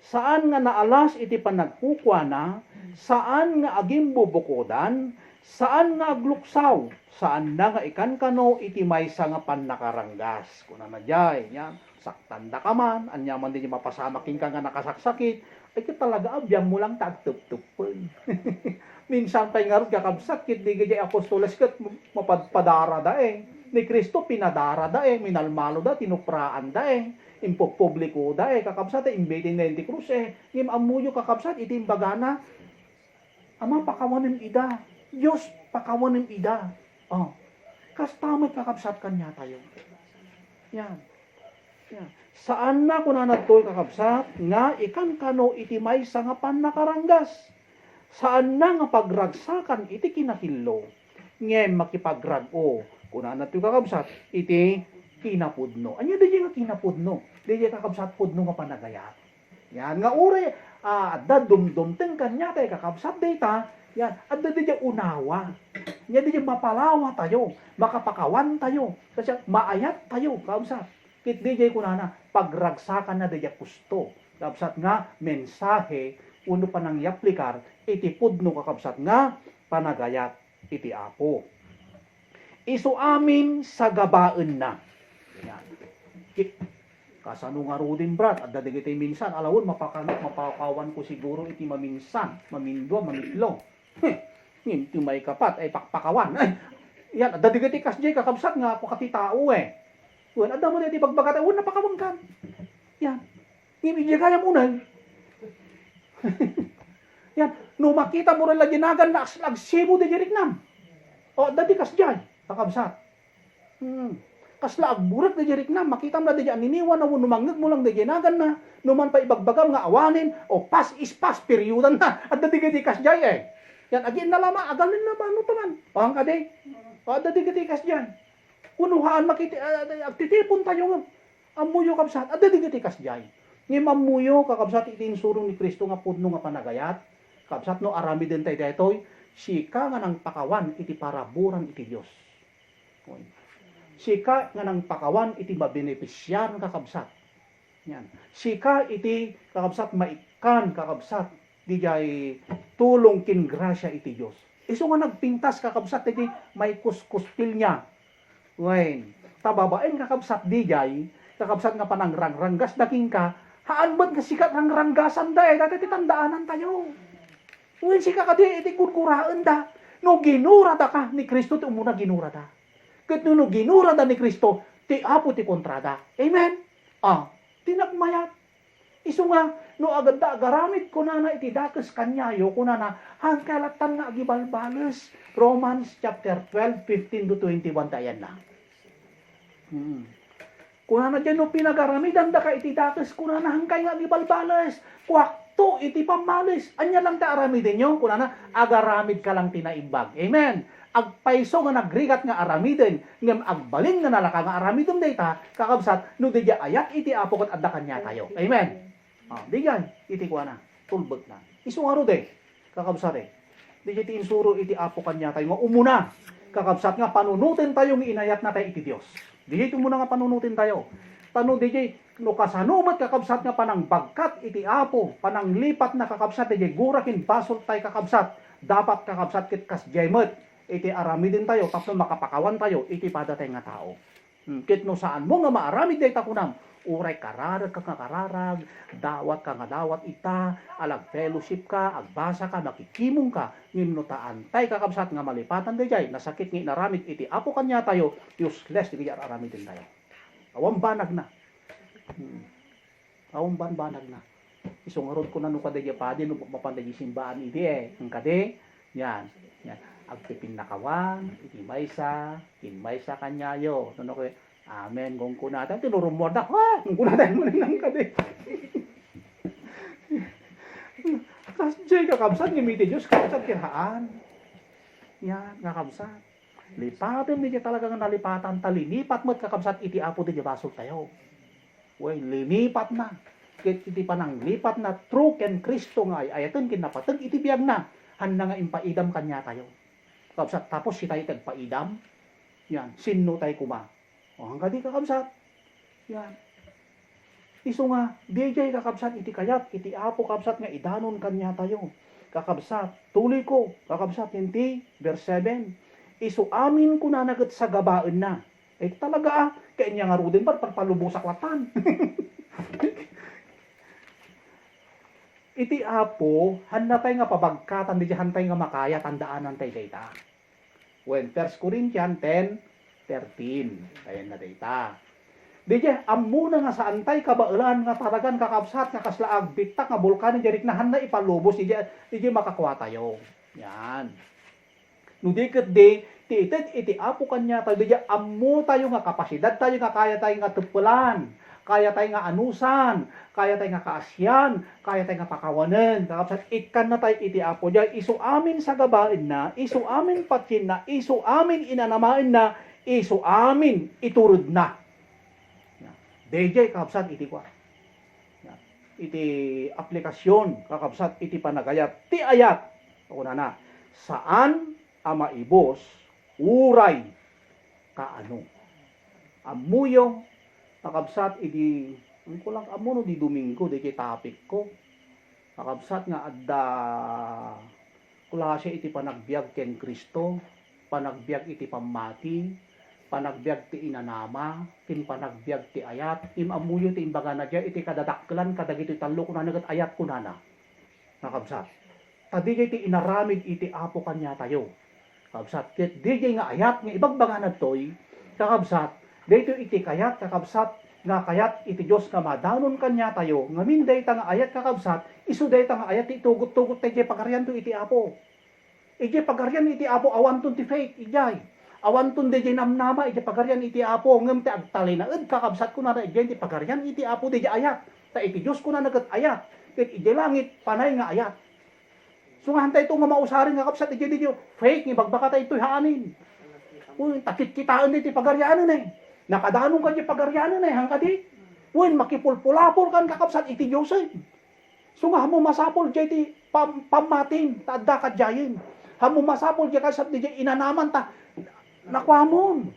Saan nga naalas iti panagkukwana, saan nga aging bubukodan, saan nga agluksaw, saan na nga ikan kano iti maysa nga pannakaranggas. Kuna na jay, yan, saktanda ka man, anya man din mapasamakin ka nga nakasaksakit, ay ka talaga abyan mo lang tagtup-tupon. Minsan tayo nga rin kakabsat, kit di gaya apostoles kat mapadpadara da eh. Ni Kristo pinadara da eh, minalmalo da, tinupraan da eh. Impopubliko da eh, kakabsat eh, imbetin na hindi krus eh. Ngim amuyo kakabsat, itimbagana, ama pakawanin ida. Diyos pakawanin ida. Oh. Kastamay kakabsat kanya tayo. Yan. Yan. Saan na kung nanatoy kakabsat, nga ikan kano iti may sangapan nakaranggas. Saan na nga pagragsakan iti kinahilo. Ngem makipagrago. Kung nanatoy kakabsat, iti kinapudno. Anya di nga kinapudno? Di kakabsat pudno nga panagayat. Yan nga uri, adda dumdumteng kanya tayo kakabsat data, yan, adda di unawa. Yan di mapalawa tayo, makapakawan tayo, kasi maayat tayo, kakabsat. Kit di kunana, pagragsakan na di kusto. Kakabsat nga, mensahe, uno pa nang yaplikar, iti pudno kakabsat nga, panagayat, iti apo. Isu amin sa gabaan na. Yan. Kasano nga din brat, at dadigitay minsan, alawon mapakawan ko siguro iti maminsan, mamindwa, mamitlo. Hindi may kapat, ay pakpakawan. Ay, yan, at dadigitay kasjay, kakabsat nga, pakati tao eh. Yan, at damo na iti bagbagat, ay, napakawang kan. Yan, hindi kaya muna. Yan, no makita mo rin laginagan na agsibo di jiriknam. O, dadi kasjay, kakabsat. Kasla agburat na jerik na, makita mo na diyan niniwan na numangag mo lang na ginagan na, numan pa ibagbagam nga awanin, o pas is pas, periudan na, at dadigitikas jay eh. Yan, agin na lama, agalin na ba, ano taman? Pahang ka di? O, dadigitikas jay. Kunuhaan makiti, agtitipon tayo nga, amuyo kabsat, at dadigitikas jay. Ngim amuyo, kakabsat itinsurong ni Kristo nga pudno nga panagayat, kabsat no arami din tayo detoy, sika nga ng pakawan, iti paraburan iti Diyos. Sika nga ng pakawan iti mabenepisyar kakabsat. Yan. Sika iti kakabsat maikan kakabsat. Di jay tulong kin grasya iti Diyos. Iso nga nagpintas kakabsat iti may kuskuspil niya. Wain. Tababain kakabsat di jay kakabsat nga panangrangrangas daking ka. Haan ba't nga sikat rangranggasan da eh. Dati titandaanan tayo. Wain sika ka di iti kurkuraan da. No ginura da ka ni Kristo ti umuna ginura da. Kat no ginura da ni Kristo, ti apo ti kontrada. Amen? Tinagmayat. Isu nga, no agad da agaramit ko na iti dakes kanyayo, ko na hangkalatan nga agibalbales. Romans chapter 12, 15-21, tayan na. Kuna na dyan no pinagaramidan da ka iti dakes, kuna na hangkay nga agibalbales. Kwakto iti pamalis. Anya lang ta aramidin nyo, kuna na agaramid ka lang tinaimbag. Amen? Agpaiso nga nagrigat nga aramiden, ngem agbalin nga nalaka nga aramidom dayta, kakabsat, no di ayat iti apo kat adda kanya tayo. Amen. Di yan, iti kuha na, tulbot na. Isungaro de, kakabsat eh. Di iti insuro iti apo kanya tayo, nga umuna, kakabsat nga panunutin tayo ng inayat na tayo iti Diyos. Di ito muna nga panunutin tayo. Tano di no kasanumat kakabsat nga panang bagkat iti apo, panang lipat na kakabsat, di gurakin basol tayo kakabsat, dapat kakabsat kit kasjaymet. Iti aramidin tayo, tapos makapakawan tayo, iti padatay nga tao. Kit no saan mo nga maaramid day takunam, Uray kararag ka nga kararag, dawat ka nga dawat ita, alag fellowship ka, agbasa ka, makikimong ka, ngimno ta antay kakabsat nga malipatan dayjay, nasakit nga inaramid iti apo kanya tayo, useless di kaya aramid din tayo. Awang banag na. Awang banag na. Isungarod ko na nung kadaya pa din, nung mapanday simbaan iti ang kade, yan. Agpipin nakawan, iti maysa, kinmaysa kanyayo. Ano ko, amen, kung kunatan, tinurumor na, kung kunatan mo lang kade. Kasjay kakabsat, ngimiti Diyos, kakabsat kirhaan. Yan, kakabsat. Lipatan mo talaga nga nalipatan, talinipat mo't kakabsat, iti apo di basol tayo. Uy, linipat na. Kit iti panang lipat na true ken Kristo nga ayaton kinapatag iti biyag na. Handa nga impaidam kanya tayo. Kakabsat, tapos si tayo tagpaidam. Yan, sinno tayo kuma. O hanggang di kakabsat. Yan. Iso nga, DJ kakabsat iti kayat, iti apo kakabsat nga idanon kanya tayo. Kakabsat, tuloy ko, kakabsat hindi, verse 7. Iso amin ko na nagat sa gabaan na. Talaga kaya niya nga rudin pa, pagpalubong sa klatan. Iti apo, hanapay nga pabagkatan, di hantay nga makaya, tandaanan tayo data. When 1 Corinthians 10:13, ayan na data. Di amuna nga sa antay kabailan nga taragan kakabsat nga kaslaag bitak nga bulkan jerik na hanay ipalubos di makakuha tayo. Yan. Nung diket di iti apo kanya tayo di ammo tayo nga kapasidad tayo nga kaya tayo nga tupulan, kaya tayo nga anusan, kaya tayo nga kaasyan, kaya tayo nga pakawanan. Kakabsat ikan na tayo iti apo di isu amin sa gabain na, isu amin patsin na, isu amin inanamain na, isu amin iturod na. DJ kakabsat iti kwa. Iti aplikasyon kakabsat iti panagayat. Ti ayat. Una na. Saan ama ibos uray kaano. Amuyong kakabsat iti ang kulang amuno di Domingo di topic ko. Kakabsat nga adda kulase iti panagbiag ken Kristo, panagbiag iti pamati, panagbiag ti inanama, kin panagbiag ti ayat, imamuyo ti imbaga na dya, iti kadadaklan, kadagito talo ko na nagat ayat ko na. Nakabsat. Tadigay ti inaramid iti apo kanya tayo. Kakabsat. Digay nga ayat, nga ibagbaga na to'y, kakabsat. Dito iti kayat, kakabsat, nga kayat iti Diyos nga madanon kanya tayo, nga minday ta nga ayat kakabsat, isuday ta nga ayat ti tugot-tugot tayo pagaryan to iti apo. Iti pagaryan iti apo, awan ton ti faith, ijay. Awan tun de namnama iti pagaryan iti apo ngem ti agtali na kakabsat ko na iti pagaryan iti apo de ayat ta iti Dios ko na nagat ayat ket iti langit panay nga ayat so nga hantay to nga mausarin nga kapsat iti Dios fake ni bagbaka ta itoy haanin uy takit kitaan iti pagaryanan nakadanon kan iti pagaryanan hangkadi uy makipulpulapol kan kakapsat iti Dios so nga hamo masapol iti pamatin ta adda kadyayen hamo masapol iti kasat iti inanaman ta nakwamon.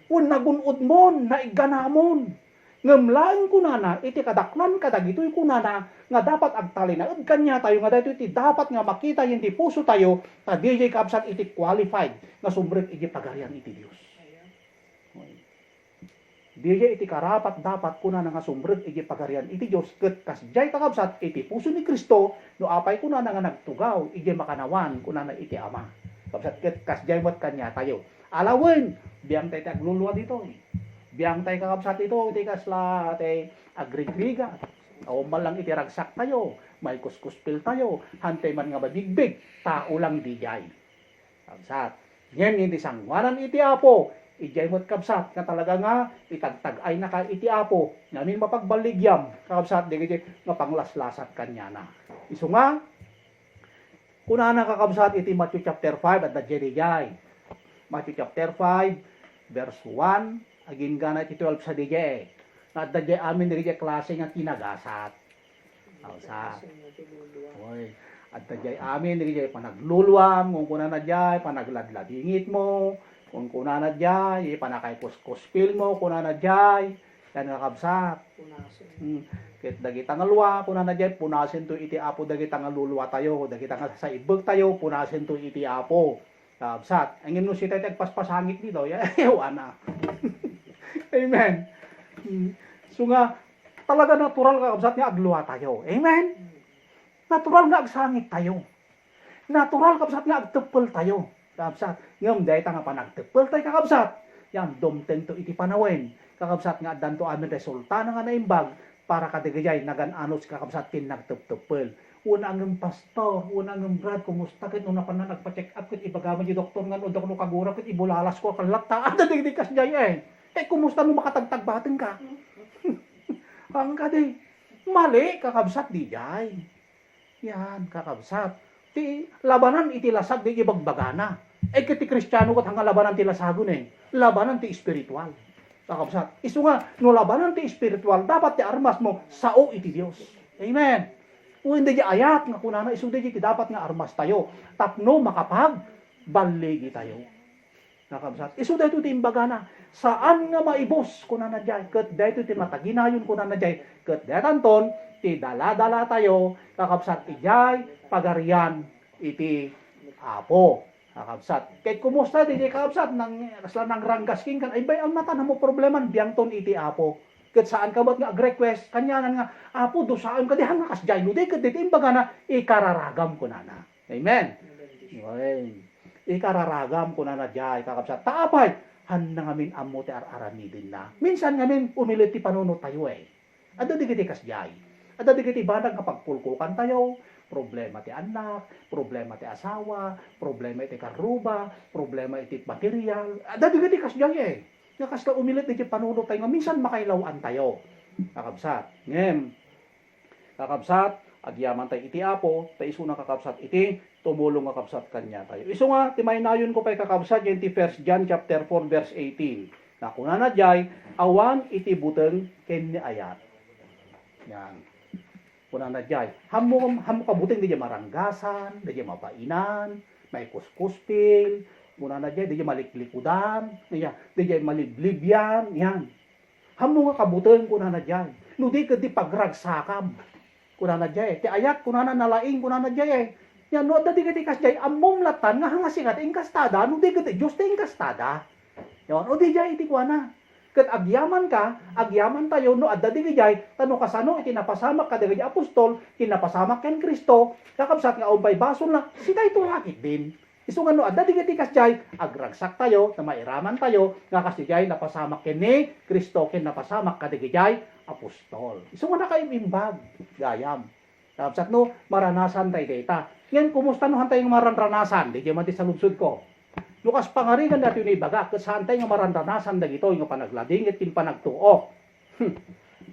Un nagunod mon, naiganamon. Ngemlain kunana, iti kadaklan kadagitoy kunana, nga dapat agtali na kanya tayo, nga dito iti dapat nga makita yung puso tayo, ta DJ kapsat iti qualified, nga sumbrek iti pagaryan iti Diyos. DJ iti karapat dapat kunana nga sumbrek iti pagaryan iti Diyos, ket kasjay kakabsat iti puso ni Kristo, no apay kunana nga nagtugaw, iti makanawan kunana iti Ama. Kapsat ket kasjay mo't kanya tayo. Alawin, biyang tayo agluluwa dito. Biyang tayo kakabsat ito, iti kasla tayo agrigriga. O malang iti ragsak tayo, may kuskuspil tayo, hantay man nga babigbig, tao lang dijay. Kapsat, ngayon hindi sangwanan iti apo, ijay mo't kapsat, nga talaga nga, itagtagay na ka iti apo, namin mapagbaligyam, kakabsat, di nga panglaslasat kanya na. Iso nga, kunana kakabsat iti Matthew chapter 5 at dadjay. Matthew chapter 5 verse 1 aging gana iti 12 sa DJ. At dadjay amin diri klase nga kinagasat. Sa. Oy, at dadjay amin diri panagluluwam kung kuna na jay panagladladingit mo, kung kuna na jay panakay kuskuspil mo, kuna na jay yan kakabsat. Ket dagita nga luwa kuna na jay punasen to iti apo dagita nga luluwa tayo, dagita nga sa ibeg tayo punasen to iti apo. Kabsat, ang imno si tayo paspasangit dito, yawa na. Amen. So nga, talaga natural kakabsat nga agluwa tayo. Amen? Natural nga agsangit tayo. Natural kakabsat nga agtepel tayo. Kakabsat, ngam dahil nga panagtepel tayo kakabsat. Yan, domten to iti panawin. Kakabsat nga adan to amin resulta na nga naimbag para kadigayay nagan-anos kakabsat kin nagteptepel. Una ang pastor, una ang brad, kumusta kit nung napan na nagpa-check up kit ibagaman yung doktor nga no ko kagura kit ibulalas ko kalata. Ada digdikas jay eh. Kumusta nung makatagtagbateng ka? Ang kadi, mali kakabsat di jay. Yan, kakabsat. Ti labanan iti lasag di ibagbagana. Kiti Kristiyano kat hanga labanan ti lasagon eh. Labanan ti espiritual. Kakabsat. Isu nga, no labanan ti espiritual, dapat ti armas mo sao iti Dios. Amen. O hindi di ayat nga kunana isu di ti dapat nga armas tayo. Tapno makapag baligi tayo. Kakabsat. Isu dahito ti imbagana. Saan nga maibos kunana jay? Ket dahito ti mataginayon kunana jay. Ket datanton ti dala-dala tayo. Kakabsat ti jay pagarian iti apo. Kakabsat. Kahit kumusta di kakabsat nang ranggas king kan ay bay ang mata na mo probleman biyangton iti apo. Ket saan ka ba't nga ag-request kanyanan nga apo do saan ka di hanga kasjay no di ket di imbaga na ikararagam kunana. Amen. Amen. Ikararagam kunana jay kakabsat. Taapay han na ngamin ammo ti araramidin na. Minsan ngamin umilit ti panunot tayo eh. Ada di kiti kasjay. Ada di kiti banag kapag pulkukan tayo. Problema ti anak, problema ti asawa, problema iti karuba, problema iti material. Ada di kiti kasjay eh. Nga kasla umilit iti panunot tayo nga minsan makailawan tayo. Kakabsat. Ngem. Kakabsat, agyaman tayo iti apo, tayo iso na kakabsat iti tumulong kakabsat kanya tayo. Iso nga, timaynayon ko pa'y kakabsat yung ti 1 John chapter 4 verse 18. Na kuna na jay, awan iti buteng ken ni ayat. Yan. Kuna na jay. Hamo kabuteng di jay maranggasan, di jay mabainan, may kuskuspil, kuna na jay, di jay maliklikudan, di jay maliblibyan, yan. Hamo nga kabuteng kuna na jay. No di ka di pagragsakam. Kuna na jay. Ti ayat kuna na nalaing kuna na jay eh. Yan, no, dati kati kasjay, amom latan, nga hanga sikat, inkastada, no, di kati, Diyos ti inkastada. Yan, o di jay, iti kwa na. Kat agyaman ka, agyaman tayo, no, at dati kajay, tano kasano, itinapasamak ka, dati apostol, tinapasamak ken Kristo, kakabsat nga umpay bason na, si tayo tulakit din. Iso nga no, at dati kati kasjay, agragsak tayo, na mairaman tayo, nga kasjay, napasamak ken ni Kristo, ken napasamak ka, dati kajay, apostol. Iso nga nakaimbag, gayam. Kakabsat no, maranasan tayo data. Yan, kumusta no hantay nga maranranasan? Di di mati sa lubsod ko. Lukas pangarigan dati yung ibaga, kasaan tayo nga maranranasan da gito, yung panagladingit, yung panagtuo.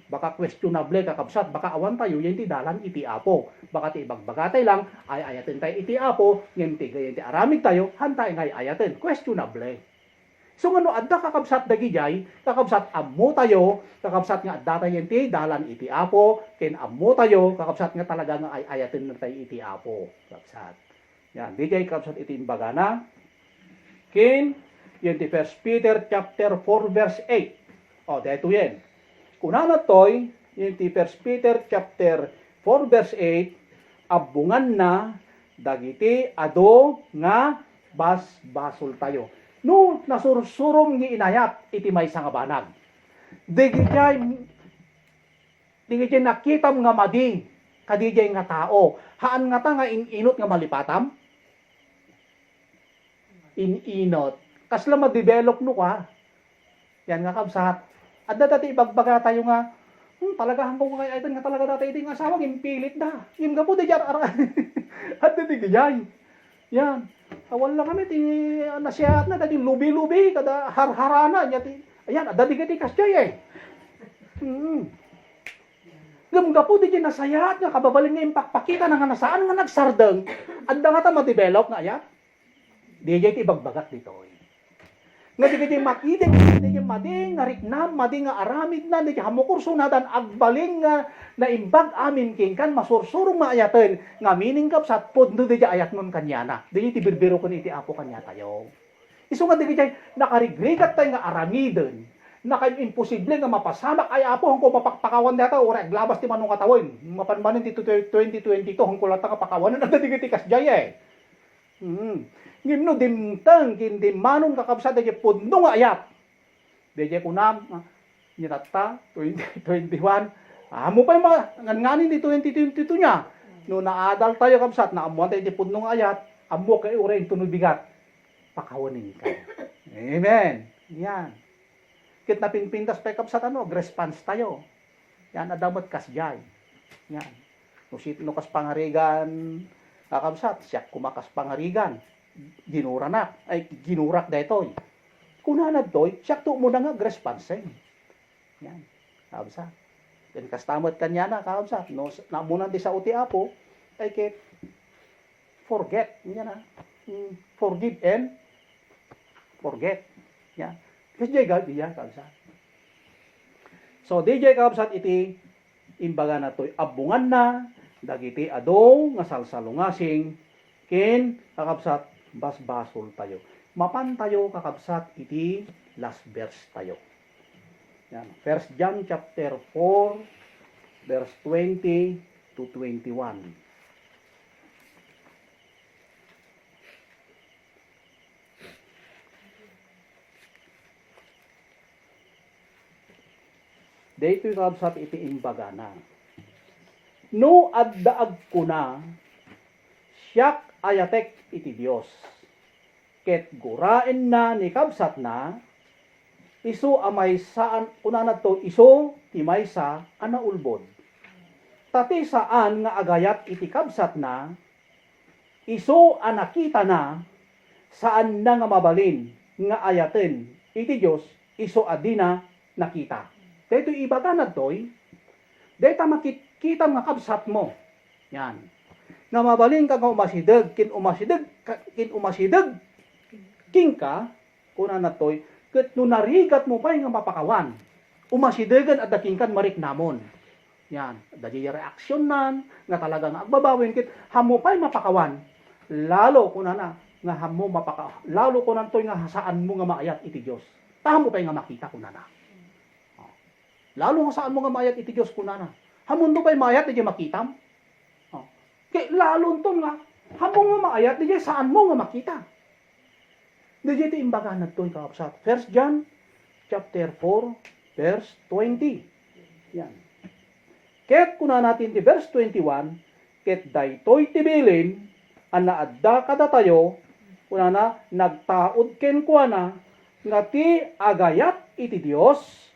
Baka questionable kakabsat, baka awan tayo, yan ti dalan iti apo. Baka ti ibagbagatay lang, ay ayatin tayo iti apo, yan ti aramig tayo, hantay nga ayatin. Questionable. So ano, adda kakabsat dagijay, kakabsat ammo tayo, kakabsat nga adda tayo ti dalan iti apo, ken ammo tayo, kakabsat nga talaga nga ay ayatin na tayo iti apo. Kakabsat. Yan, dijay kakabsat iti imbagana. Ken, yan ti 1 Peter chapter 4 verse 8. O, dito yan. Kunana toy, yan ti 1 Peter chapter 4 verse 8, abungan na dagiti ado nga basbasol tayo. No, nasursurom ni inayat iti maysa nga banag. Digijay nakita nga madi kadijay nga tao. Haan nga ta nga inot nga malipatam? Inot. Kasla ma-develop no ka. Yan nga kabsat. Adda dati ibagbaga tayo nga talaga hanggang kay item nga talaga dati iti nga asawa impilit da. Yung gapo di jar ara. Adda digijay. Yan. Awal lang kami, nasihat na, dati lubi-lubi, kada harharana, ayan, dati kati kasjay eh. Gamgapo, di dyan nasayahat nga, kababalin nga yung pakpakita na nga nasaan nga nagsardeng, anda nga ta ma-develop na, ayan. Di dyan ibagbagat dito eh. Nga di dyan makideng, di dyan mading, nariknam, mading nga aramid na, di dyan hamukurso na dan, agbaling nga, na imbag amin king kan masursurong maayaten nga mining kapsat pod no di ayat mon kanyana di tibirbiro kun iti apo kanya tayo isu nga di nakarigrigat tayo nga aramiden naka imposible nga mapasamak ay apo hangko mapakpakawan data ora glabas ti manong katawon mapanmanen ti 2022 hangko lata ka pakawanan at di kasjay eh ngimno dimtang kin di manon kakabsat di pod no nga ayat di kunam Nirata, 2021. Amo pa yung mga nganin di 2022 niya. No naadal tayo kabsat, naamuan tayo di pudnong ayat, amo kay uray tunog bigat. Pakawanin ka. Amen. Yan. Kit na pinpintas pa kabsat response tayo. Yan adamot kasjay. Yan. No kas pangarigan kakabsat, siya kumakas pangarigan. Ginuranak, ay ginurak daytoy. Kunanad toy, siya to mo na nga response. Yan. Kabsat. Then kastamot kanya na kakabsat. No, namunan di sa uti apo, ay kit forget. Yan na. Forgive and forget. Yan. Kasi jay God, diya kabsat. So, DJ kabsat iti imbaga na to'y abungan na, dagiti adong nga salsalungasing, kin kakabsat basbasol tayo. Mapan tayo kakabsat iti last verse tayo. Yan. 1 John chapter 4, verse 20 to 21. Dito kabsat iti imbaga na. No addaag ko na, siyak ayatek iti Dios. Ket guraen na ni kabsat na, iso amay saan, kunanad to, iso timay sa anaulbod. Tati saan nga agayat iti kabsat na, iso anakita na, saan na nga mabalin, nga ayaten iti Dios, iso adina nakita. Dito ibaga na to'y, dito makikita nga kabsat mo. Yan. Nga mabaling ka nga umasidag, kin umasidag, king ka, kuna na to'y, kat no narigat mo pa nga mapakawan, umasidagan at daking kan marik namon. Yan. Dadi reaksyon nan, nga talagang agbabawin, kit hamo pa mapakawan, lalo kuna na, nga hamo mapakawan, lalo kuna to'y nga saan mo nga maayat iti Diyos. Tahamo pa nga makita kuna na. Lalo nga saan mo nga mayat iti Diyos kunana. Hamon do pa'y mayat, di makitam. Kaya lalo to nga, hamon nga mayat, di saan mo nga makita. Di iti imbaga na ito, kakapsat. 1 John chapter 4, verse 20. Yan. Ket kuna natin ti verse 21, ket daytoy tibilin, ang naadda kada tayo, kunana, nagtaod ken kuana, nga ti agayat iti Diyos,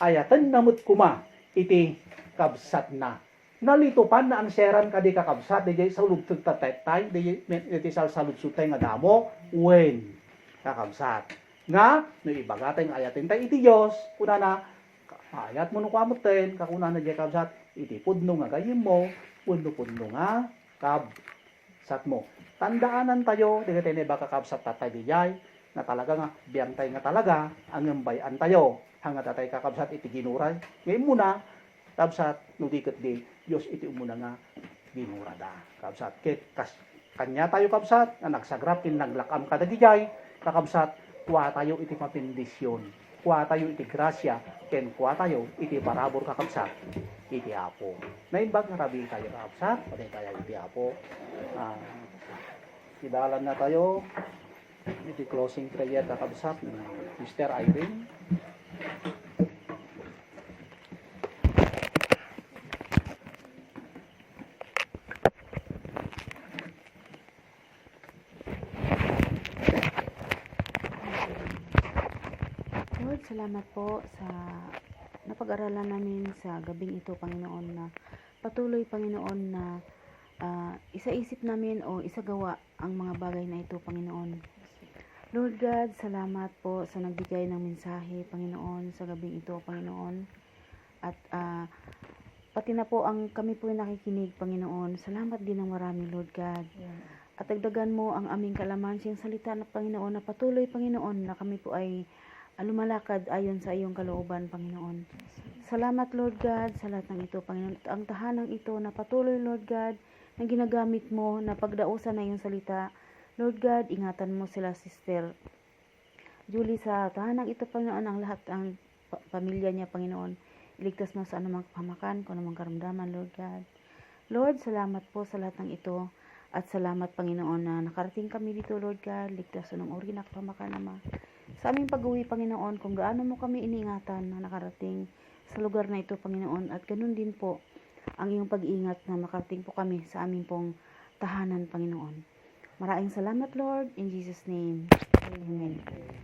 ayatan namut kuma iti kabsat na. Nalitupan na ang seran kadi kakabsat, di sa lubtog tatetay, di sa saludsutay nga damo, wen kakabsat. Nga, no ibagatay nga ayatin tayo iti Diyos, kuna na, ayat mo nung kamutin, kakuna na di kabsat, iti pudno nga gayim mo, pudno nga kabsat mo. Tandaanan tayo, di ka tayo ba kakabsat tatay di jay, na talaga nga, biyang tayo nga talaga, ang ngambayan tayo, hanga tatay kakabsat iti ginuray. Ngayon muna, kabsat, no diket di, Diyos iti umuna nga ginurada. Kabsat, kanya tayo kabsat, na nagsagrap, naglakam kadagijay, kakabsat, kuha tayo iti mapindisyon, kuha tayo iti grasya, ken kuha tayo iti parabor kakabsat, iti apo. Naimbag nga rabi tayo kakabsat, pati tayo iti apo. Sidalan na tayo, iti closing prayer kakabsat, Mr. Irene. Lord, salamat po sa napag-aralan namin sa gabing ito, Panginoon, na patuloy, Panginoon, na isaisip namin o isagawa ang mga bagay na ito, Panginoon. Lord God, salamat po sa nagbigay ng mensahe, Panginoon, sa gabing ito, Panginoon. At pati na po ang kami po nakikinig, Panginoon. Salamat din ng marami, Lord God. At dagdagan mo ang aming kalamansyang salita na, Panginoon, na patuloy, Panginoon, na kami po ay lumalakad ayon sa iyong kalooban, Panginoon. Salamat, Lord God, sa lahat ng ito, Panginoon. At ang tahanang ito na patuloy, Lord God, na ginagamit mo na pagdausan na iyong salita. Lord God, ingatan mo sila, Sister Julie, sa tahanang ito, Panginoon, ang lahat ang pamilya niya, Panginoon. Iligtas mo sa anumang pamakan, kung anumang karamdaman, Lord God. Lord, salamat po sa lahat ng ito. At salamat, Panginoon, na nakarating kami dito, Lord God. Ligtas ng uri na kapamakanama. Sa aming pag-uwi, Panginoon, kung gaano mo kami iningatan na nakarating sa lugar na ito, Panginoon. At ganun din po ang iyong pag-iingat na makarating po kami sa aming pong tahanan, Panginoon. Maraming salamat, Lord. In Jesus' name. Amen.